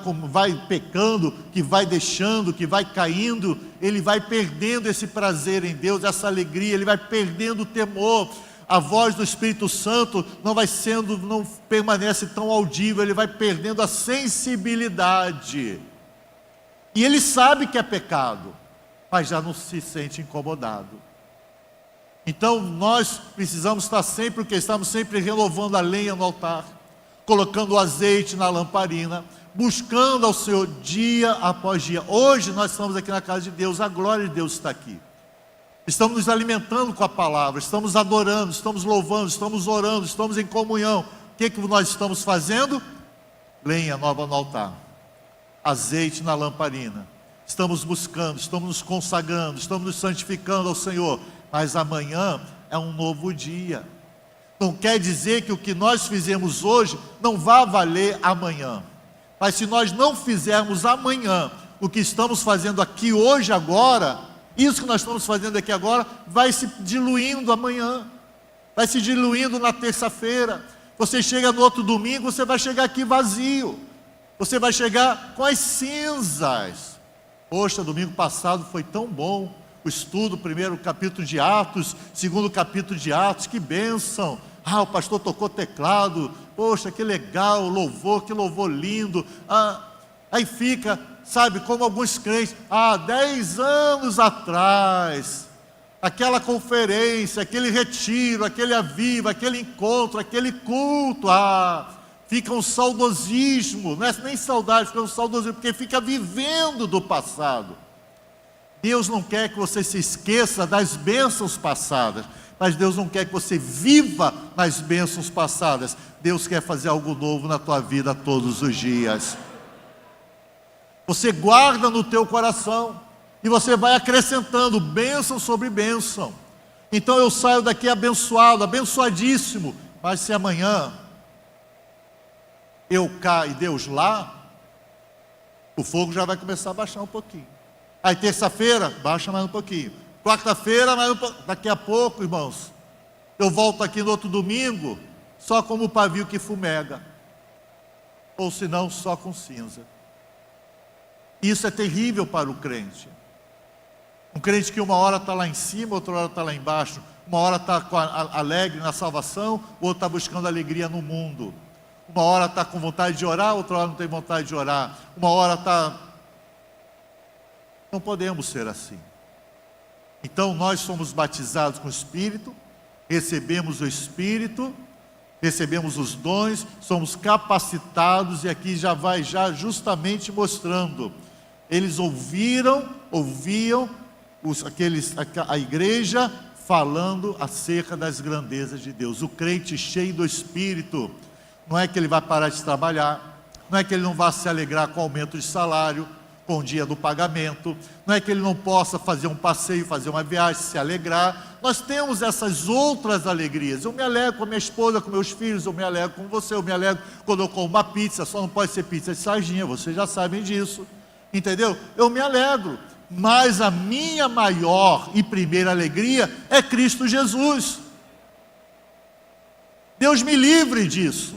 pecando, que vai deixando, que vai caindo, ele vai perdendo esse prazer em Deus, essa alegria, ele vai perdendo o temor. a voz do Espírito Santo não permanece tão audível, ele vai perdendo a sensibilidade. E ele sabe que é pecado, mas já não se sente incomodado. Então nós precisamos estar sempre, porque estamos sempre renovando a lenha no altar, colocando o azeite na lamparina, buscando ao Senhor dia após dia. Hoje nós estamos aqui na casa de Deus, a glória de Deus está aqui. Estamos nos alimentando com a palavra, estamos adorando, estamos louvando, estamos orando, estamos em comunhão. O que nós estamos fazendo? Lenha nova no altar, azeite na lamparina. Estamos buscando, estamos nos consagrando, estamos nos santificando ao Senhor. Mas amanhã é um novo dia. Não quer dizer que o que nós fizemos hoje não vá valer amanhã. Mas se nós não fizermos amanhã o que estamos fazendo aqui hoje, agora, isso que nós estamos fazendo aqui agora, vai se diluindo amanhã, vai se diluindo na terça-feira. Você chega no outro domingo, você vai chegar aqui vazio, você vai chegar com as cinzas. Poxa, domingo passado foi tão bom o estudo, primeiro capítulo de Atos, segundo capítulo de Atos, que bênção. O pastor tocou teclado, poxa, que legal, que louvor lindo. Aí fica, sabe, como alguns crentes, 10 anos atrás, aquela conferência, aquele retiro, aquele aviva, aquele encontro, aquele culto, fica um saudosismo, não é nem saudade, fica um saudosismo, porque fica vivendo do passado. Deus não quer que você se esqueça das bênçãos passadas, mas Deus não quer que você viva nas bênçãos passadas. Deus quer fazer algo novo na tua vida todos os dias. Você guarda no teu coração e você vai acrescentando bênção sobre bênção. Então eu saio daqui abençoado, abençoadíssimo, mas se amanhã eu cá e Deus lá, o fogo já vai começar a baixar um pouquinho. Aí terça-feira, baixa mais um pouquinho. Quarta-feira, mais um pouquinho. Daqui a pouco, irmãos, eu volto aqui no outro domingo, só como o pavio que fumega. Ou se não, só com cinza. Isso é terrível para o crente. Um crente que uma hora está lá em cima, outra hora está lá embaixo. Uma hora está alegre na salvação, outra está buscando alegria no mundo. Uma hora está com vontade de orar, outra hora não tem vontade de orar. Uma hora está... Não podemos ser assim. Então nós somos batizados com o Espírito, recebemos o Espírito, recebemos os dons, somos capacitados, e aqui já vai justamente mostrando. Eles ouviam a igreja falando acerca das grandezas de Deus. O crente cheio do Espírito, não é que ele vai parar de trabalhar, não é que ele não vai se alegrar com o aumento de salário, com o dia do pagamento, não é que ele não possa fazer um passeio, fazer uma viagem, se alegrar. Nós temos essas outras alegrias. Eu me alegro com a minha esposa, com meus filhos, eu me alegro com você, eu me alegro quando eu como uma pizza, só não pode ser pizza de sardinha, vocês já sabem disso, entendeu? Eu me alegro, mas a minha maior e primeira alegria é Cristo Jesus. Deus me livre disso.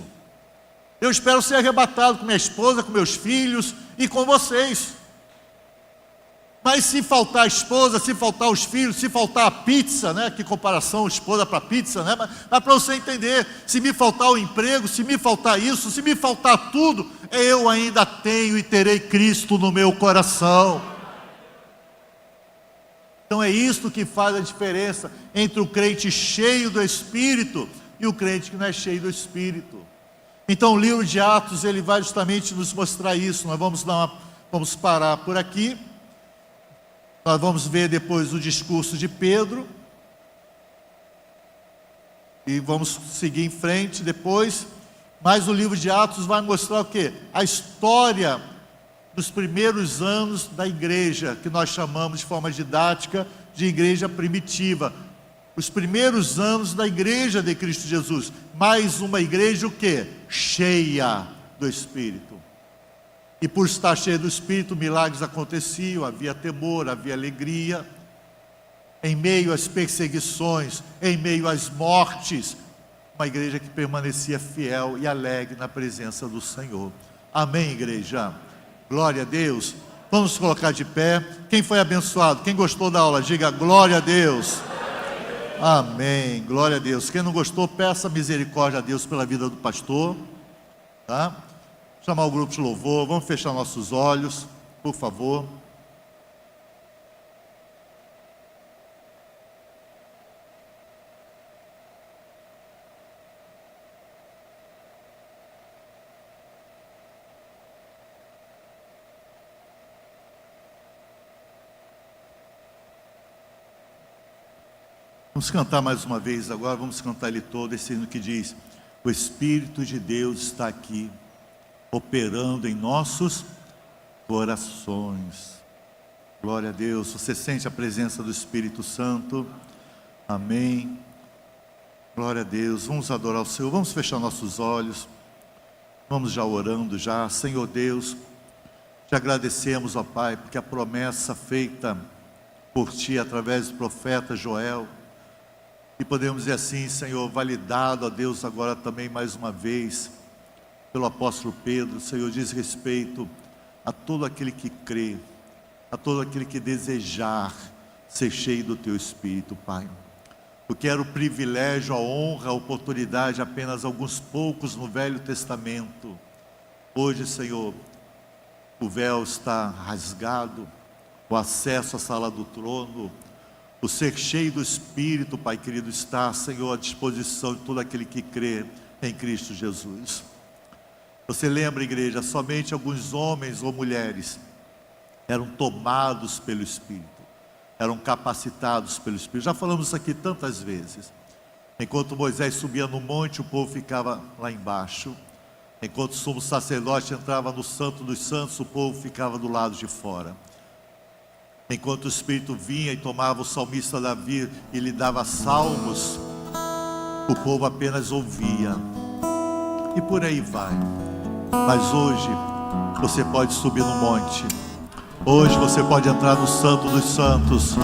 Eu espero ser arrebatado com minha esposa, com meus filhos e com vocês. Mas se faltar a esposa, se faltar os filhos, se faltar a pizza, né? Que comparação esposa para pizza, né? Mas para você entender, se me faltar o emprego, se me faltar isso, se me faltar tudo, eu ainda tenho e terei Cristo no meu coração. Então é isto que faz a diferença entre o crente cheio do Espírito e o crente que não é cheio do Espírito. Então o livro de Atos, ele vai justamente nos mostrar isso. Nós vamos parar por aqui. Nós vamos ver depois o discurso de Pedro. E vamos seguir em frente depois. Mas o livro de Atos vai mostrar o quê? A história dos primeiros anos da igreja, que nós chamamos de forma didática de igreja primitiva. Os primeiros anos da igreja de Cristo Jesus. Mais uma igreja o quê? Cheia do Espírito. E por estar cheia do Espírito, milagres aconteciam, havia temor, havia alegria. Em meio às perseguições, em meio às mortes, uma igreja que permanecia fiel e alegre na presença do Senhor. Amém, igreja? Glória a Deus. Vamos nos colocar de pé. Quem foi abençoado? Quem gostou da aula? Diga glória a Deus. Amém. Glória a Deus. Quem não gostou, peça misericórdia a Deus pela vida do pastor. Tá? Chamar o grupo de louvor. Vamos fechar nossos olhos, por favor. Vamos cantar mais uma vez agora, vamos cantar ele todo, esse hino que diz: o Espírito de Deus está aqui, operando em nossos corações. Glória a Deus. Você sente a presença do Espírito Santo? Amém. Glória a Deus. Vamos adorar o Senhor, vamos fechar nossos olhos, vamos já orando já. Senhor Deus, te agradecemos, ó Pai, porque a promessa feita por Ti através do profeta Joel, e podemos dizer assim, Senhor, validado a Deus agora também mais uma vez pelo apóstolo Pedro, Senhor, diz respeito a todo aquele que crê, a todo aquele que desejar ser cheio do Teu Espírito, Pai. Porque era o privilégio, a honra, a oportunidade apenas alguns poucos no Velho Testamento. Hoje, Senhor, o véu está rasgado, o acesso à sala do trono, o ser cheio do Espírito, Pai querido, está, Senhor, à disposição de todo aquele que crê em Cristo Jesus. Você lembra, igreja, somente alguns homens ou mulheres eram tomados pelo Espírito, eram capacitados pelo Espírito. Já falamos isso aqui tantas vezes. Enquanto Moisés subia no monte, o povo ficava lá embaixo. Enquanto o sumo sacerdote entrava no Santo dos Santos, o povo ficava do lado de fora. Enquanto o Espírito vinha e tomava o salmista Davi e lhe dava salmos, o povo apenas ouvia. E por aí vai. Mas hoje você pode subir no monte. Hoje você pode entrar no Santo dos Santos.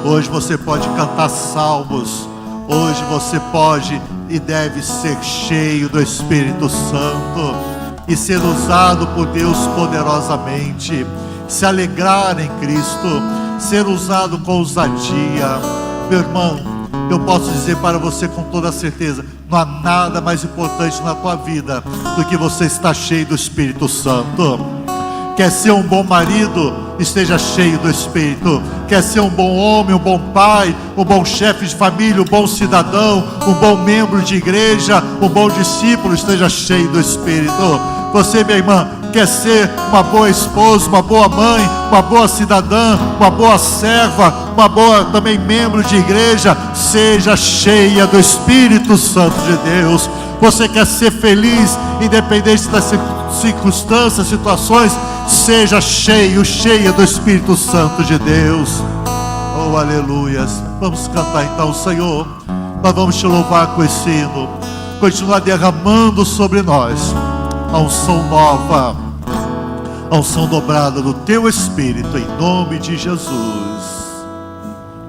Hoje você pode cantar salmos. Hoje você pode e deve ser cheio do Espírito Santo e ser usado por Deus poderosamente. Se alegrar em Cristo, ser usado com ousadia. Meu irmão, eu posso dizer para você com toda certeza, não há nada mais importante na tua vida do que você estar cheio do Espírito Santo. Quer ser um bom marido? Esteja cheio do Espírito. Quer ser um bom homem, um bom pai, um bom chefe de família, um bom cidadão, um bom membro de igreja, um bom discípulo? Esteja cheio do Espírito. Você, minha irmã, quer ser uma boa esposa, uma boa mãe, uma boa cidadã, uma boa serva, uma boa também membro de igreja? Seja cheia do Espírito Santo de Deus. Você quer ser feliz, independente das circunstâncias, situações? Seja cheio, cheia do Espírito Santo de Deus. Oh, aleluias. Vamos cantar então, Senhor. Nós vamos te louvar com esse hino. Continuar derramando sobre nós a unção nova, a unção dobrada do Teu Espírito, em nome de Jesus.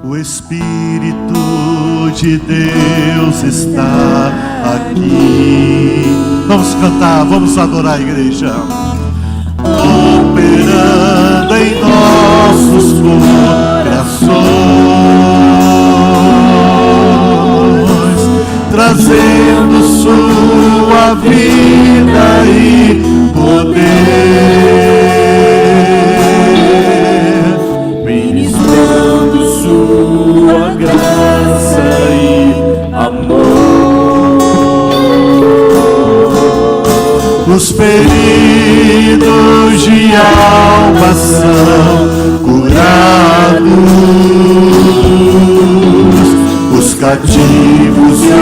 O Espírito de Deus está aqui. Vamos cantar, vamos adorar a igreja. Operando em nossos corações, trazendo sua vida e poder, ministrando sua graça e amor. Os feridos de alma são curados, os cativos e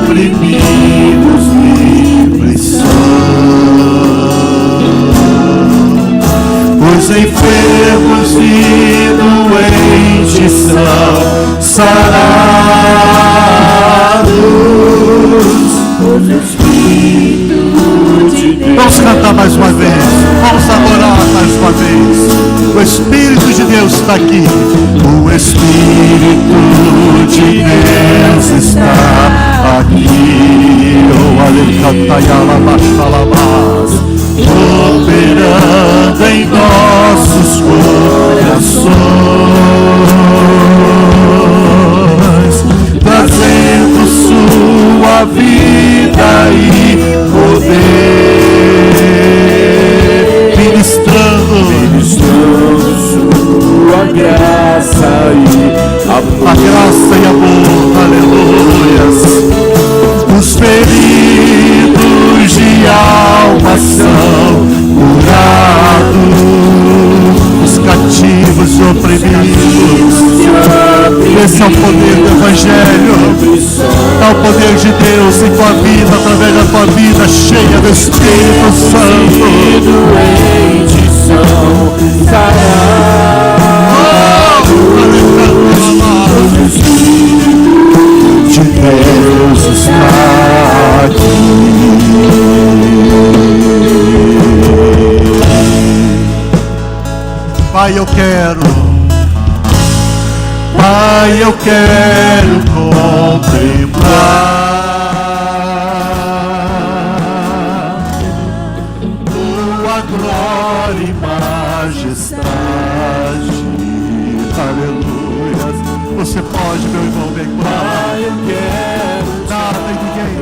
oprimidos livres são, os enfermos e doentes são sarados. Vamos cantar mais uma vez, vamos adorar mais uma vez. O Espírito de Deus está aqui. O Espírito de Deus está aqui. Oh, operando em nossos corações, vida e poder, ministrando sua graça e amor. A graça e amor, aleluias. Os feridos de alma são curados, os cativos e oprimidos. Esse é o poder do Evangelho, é o poder de Deus em tua vida, através da tua vida cheia do Espírito Santo. Doentes são sarados, o Espírito de Deus está aqui. Pai, eu quero contemplar tua glória e majestade. Aleluia. Você pode, meu irmão, vem comigo. Eu quero nada e ninguém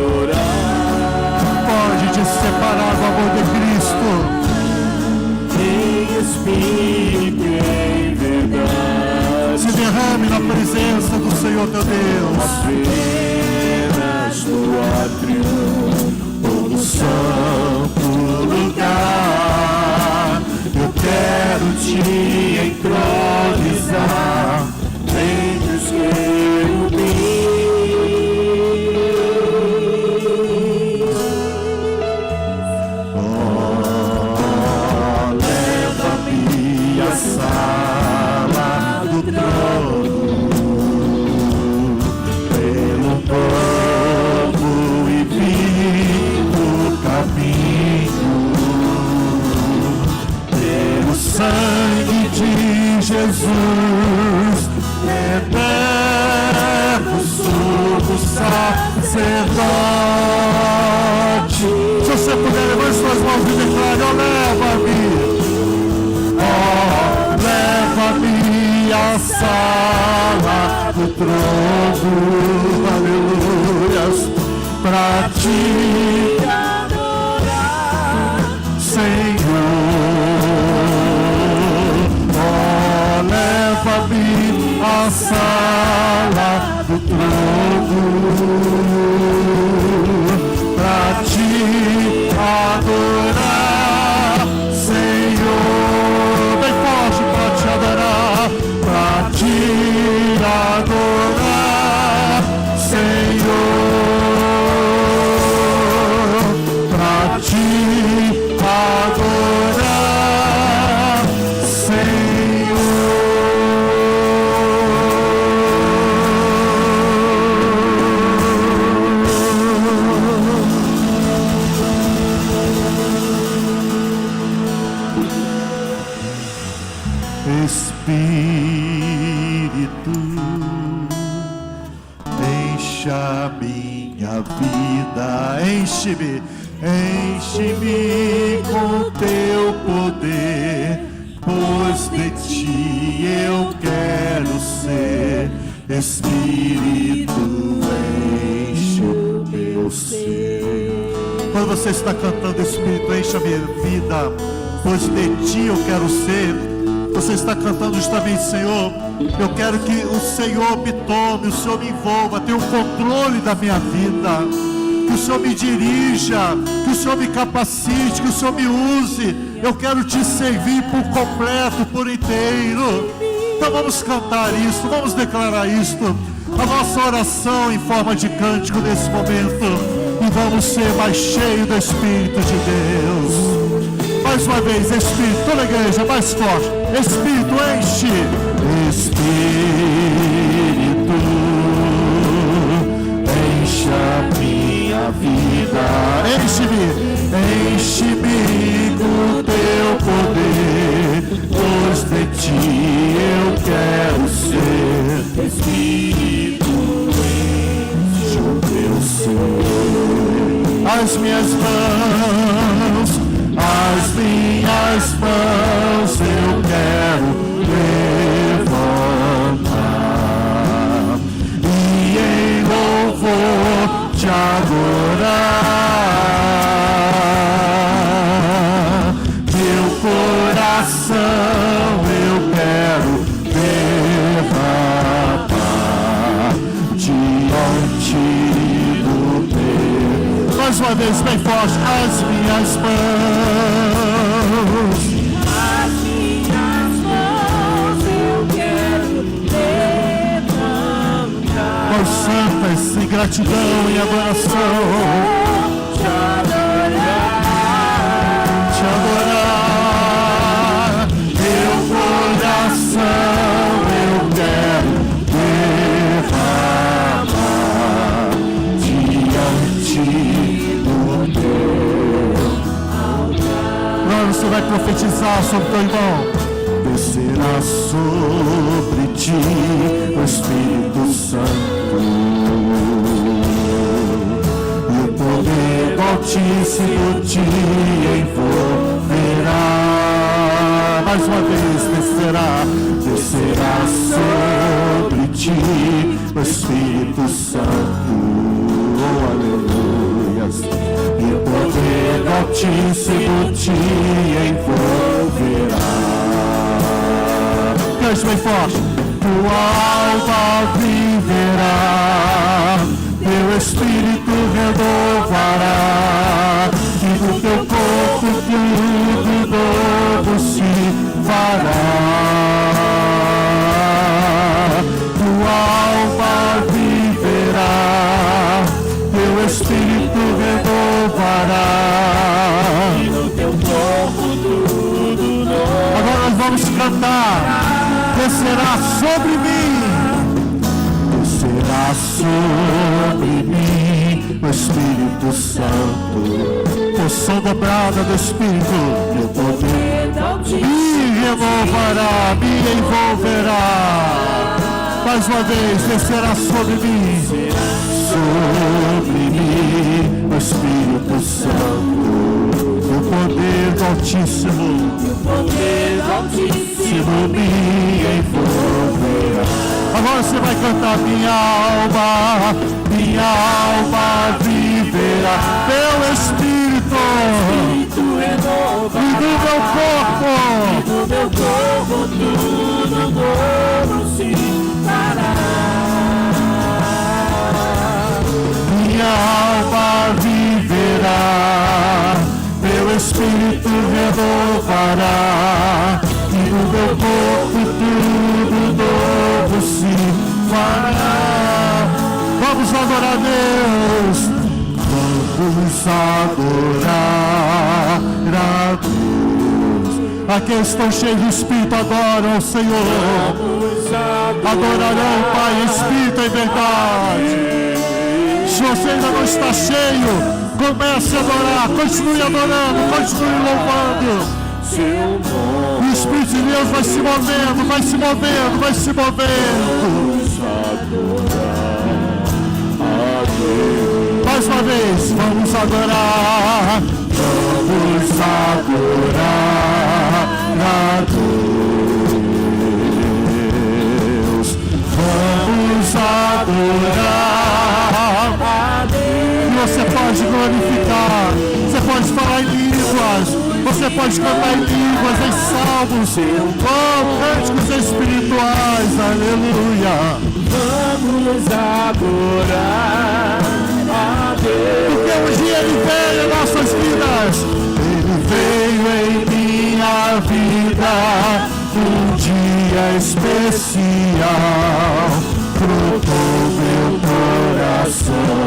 pode te separar do amor de Cristo. Em espírito e em verdade, se derrame na presença do Senhor teu Deus. Apenas no átrio ou no santo lugar, eu quero te entronizar entre os querubins. Oh, leva-me a sala do trono, pelo novo e vivo caminho, pelo sangue de Jesus, eterno sumo sacerdote. Se você puder, levante suas mãos e declare: oh, leva-me à sala do trono, aleluias, pra te adorar, Senhor. Oh, leva-me à sala do trono, pra te adorar, Senhor. Bem forte pra te adorar, pra te adorar, Senhor, pra te adorar, Senhor. Espírito, encha minha vida, enche-me com teu poder, pois de ti eu quero ser. Espírito, enche o meu ser. Quando você está cantando, Espírito, enche a minha vida, pois de ti eu quero ser, você está cantando justamente: Senhor, eu quero que o Senhor me tome, o Senhor me envolva, tenha o controle da minha vida, que o Senhor me dirija, que o Senhor me capacite, que o Senhor me use. Eu quero te servir por completo, por inteiro. Então vamos cantar isso, vamos declarar isto, a nossa oração em forma de cântico nesse momento, e vamos ser mais cheios do Espírito de Deus. Mais uma vez, Espírito, toda a igreja, mais forte. Espírito, enche. Espírito, encha minha vida. Enche-me com teu poder, pois de ti eu quero ser. Espírito, enche o meu ser. As minhas mãos eu quero levantar e em louvor te adorar. voz, as minhas mãos. As minhas mãos eu quero levantar. Mãos santas em gratidão e adoração. Te adorar. Te adorar. Meu coração eu quero derramar diante do teu altar. Agora você vai profetizar sobre teu irmão. Descerá sobre ti o Espírito Santo, e o poder do Altíssimo te envolverá. Mais uma vez, descerá sobre ti o Espírito Santo. Oh, aleluia. E o poder do Altíssimo te envolverá. Cante bem forte. Tua alma viverá, teu Espírito renovará, e do teu corpo tudo novo se fará. Tua alma viverá, teu Espírito renovará, E no teu corpo tudo novo. agora nós vamos cantar. Descerá sobre mim, descerá sobre mim o Espírito Santo, porção dobrada do Espírito, meu poder me renovará, me envolverá. Mais uma vez, descerá sobre mim o Espírito Santo, o poder do Altíssimo, se me envolverá. Agora você vai cantar. Minha alma viverá, teu Espírito renova. e do meu corpo. Do meu corpo tudo novo se fará. Minha alma viverá, teu Espírito renovará, e no meu corpo tudo novo se fará. Vamos adorar a Deus. Vamos adorar a Deus. Aqueles que estão cheios de Espírito adoram o Senhor. Adorarão o Pai em Espírito e em verdade. Se você ainda não está cheio, comece a adorar, continue adorando, continue louvando. O Espírito de Deus vai se movendo, vai se movendo, vai se movendo. Mais uma vez, vamos adorar. Vamos adorar a Deus. Vamos adorar a Deus. E você pode glorificar, você pode falar em línguas, você pode cantar em línguas, em salmos, cânticos espirituais, aleluia. Vamos adorar a Deus. Porque um dia Ele veio em nossas vidas, Ele veio em minha vida, um dia especial, brotou meu coração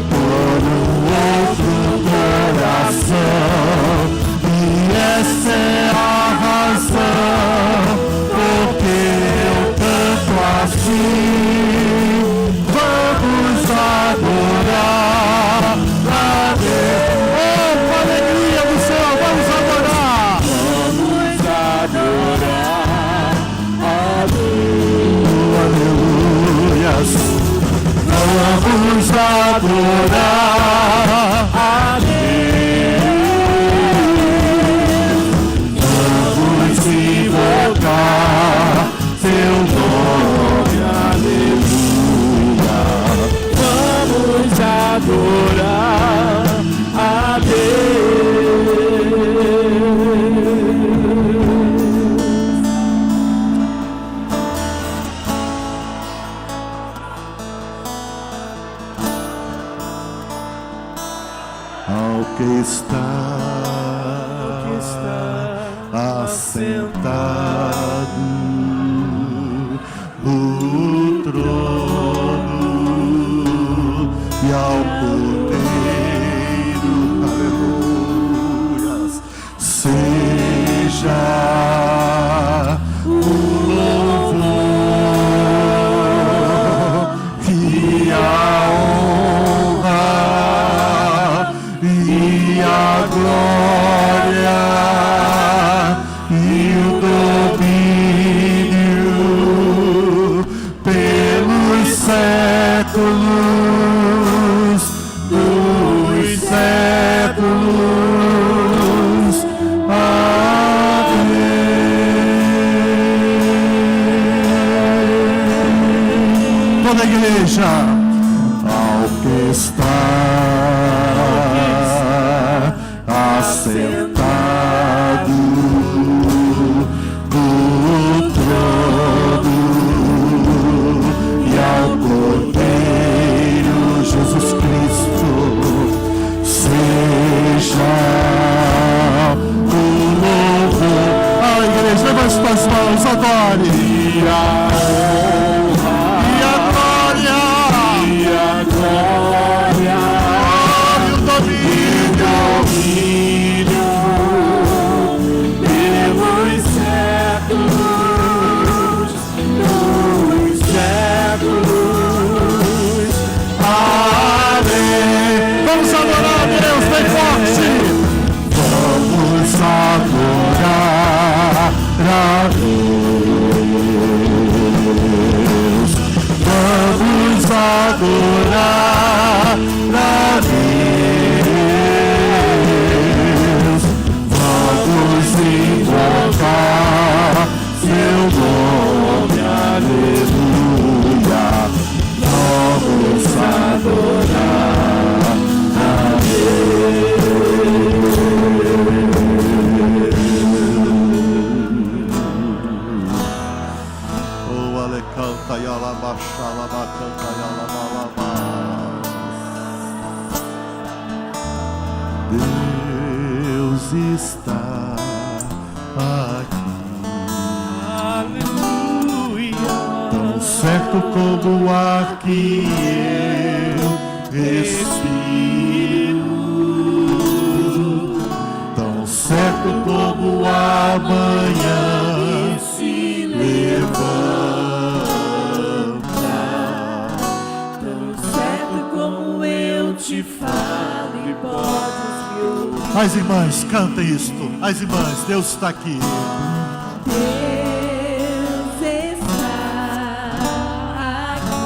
por um outro coração, e essa é a razão porque eu canto assim. Vamos adorar a Deus. Oh, com a alegria do Senhor, vamos adorar. Vamos adorar a Deus. está assentado no trono e ao Cordeiro, aleluias, seja o louvor e a honra e a glória e o domínio pelos séculos dos séculos. Amém. Toda a igreja, ao que está assentado no trono e ao Cordeiro Jesus Cristo, seja o louvor. A igreja, levante suas mãos, adore. E a honra, e a glória, e a glória, e o domínio pelos séculos dos séculos. Amém. Vamos adorar a Deus bem forte. Vamos adorar a Deus. Vamos adorar a Deus. Vamos invocar seu nome, aleluia. Vamos adorar a Deus. Oh, ale canta e alabaxa, alabacanta e alabalabá. Deus está aqui, aleluia. Tão certo como o ar que eu respiro, tão certo como a manhã se levanta, Tão certo como eu te falo e podes me ouvir. As irmãs, canta isto. As irmãs, Deus está aqui. Deus está aqui.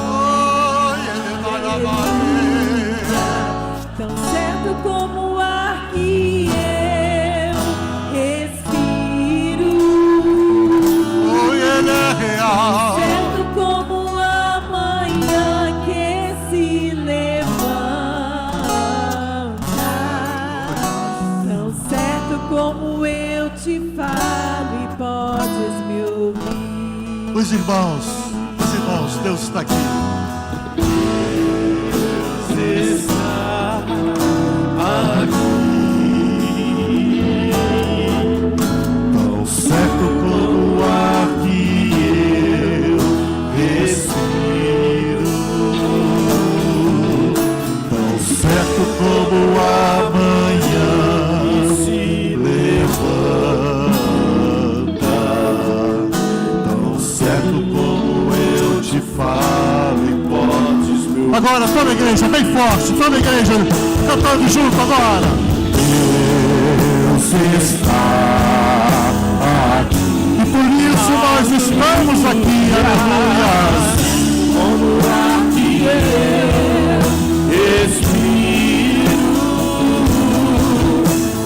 Tão certo como o ar que eu respiro, Oh, Ele é real. certo como a manhã que se levanta, tão certo como eu te falo e podes me ouvir. Os irmãos, Deus está aqui. Deus está aqui. Tão certo como o ar que eu respiro, tão certo como a manhã se levanta, tão certo como eu te falo e podes me ouvir. Agora, toda a igreja, bem forte, toda a igreja cantando junto agora. Deus está aqui. E por isso nós estamos aqui, aleluia. Como o ar que eu respiro,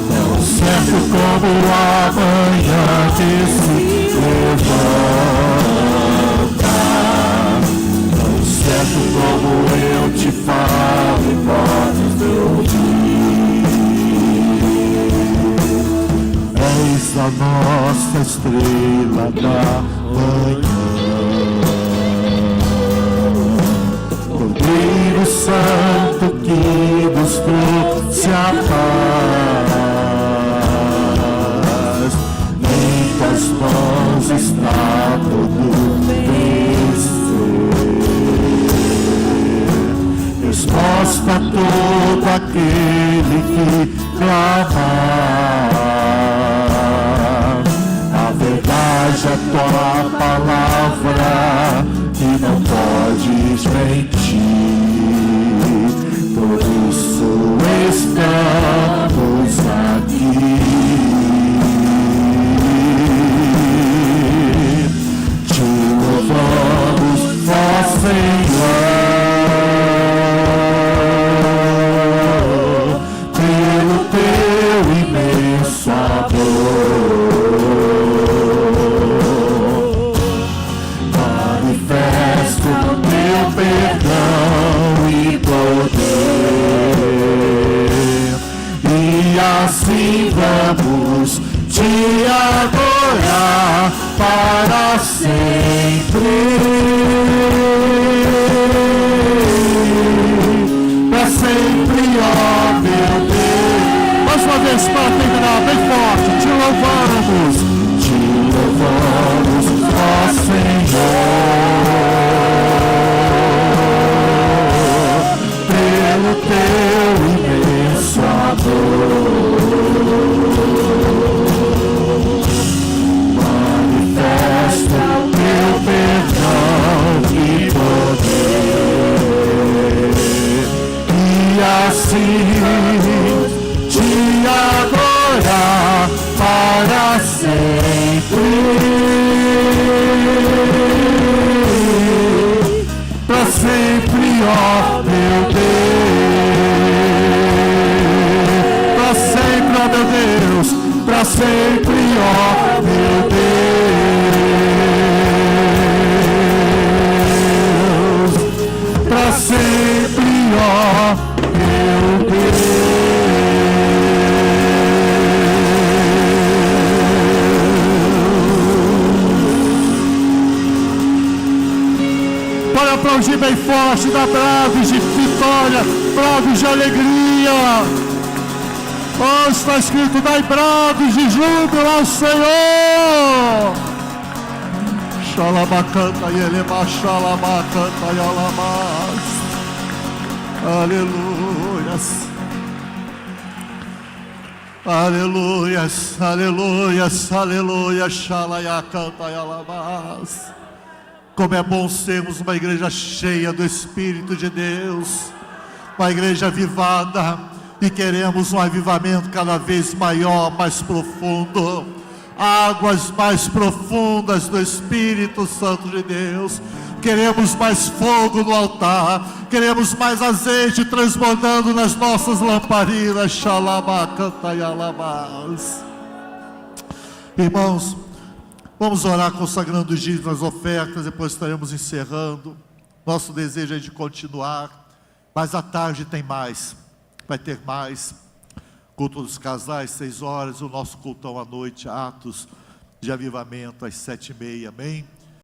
Tão certo como a manhã que se levanta, tão certo como eu te falo e podes me ouvir. És a nossa estrela da manhã, Cordeiro Santo que nos trouxe a paz. mesmo em ti, por isso estamos aqui. Te louvamos, ó Senhor, pelo teu imenso amor. Manifesta o teu perdão e poder, e assim vamos te adorar para sempre. Para sempre, ó meu Deus. Mais uma vez para terminar bem forte. Te louvamos, ó Senhor, pelo teu imenso amor. Manifesta o teu perdão e poder, e assim te adorar para sempre. Para sempre, ó meu Deus. Para sempre, ó meu Deus. Para sempre, ó meu Deus. Para sempre, ó meu Deus. Para aplaudir bem forte, dar brados de vitória, brados de alegria. Oh, está escrito: dai brados de júbilo ao Senhor. Xalabacanta e elema, xalabacanta e alamas. Aleluias. Aleluias, aleluias, aleluias, xalaiacanta e alamas. Como é bom sermos uma igreja cheia do Espírito de Deus, uma igreja avivada, e queremos um avivamento cada vez maior, mais profundo, águas mais profundas do Espírito Santo de Deus. Queremos mais fogo no altar, queremos mais azeite transbordando nas nossas lamparinas. Xalabacantaialabás. Irmãos, vamos orar consagrando os dízimos nas ofertas, depois estaremos encerrando. Nosso desejo é de continuar, mas à tarde tem mais, vai ter mais. Culto dos casais, 6 horas, o nosso cultão à noite, atos de avivamento às 7h30, amém?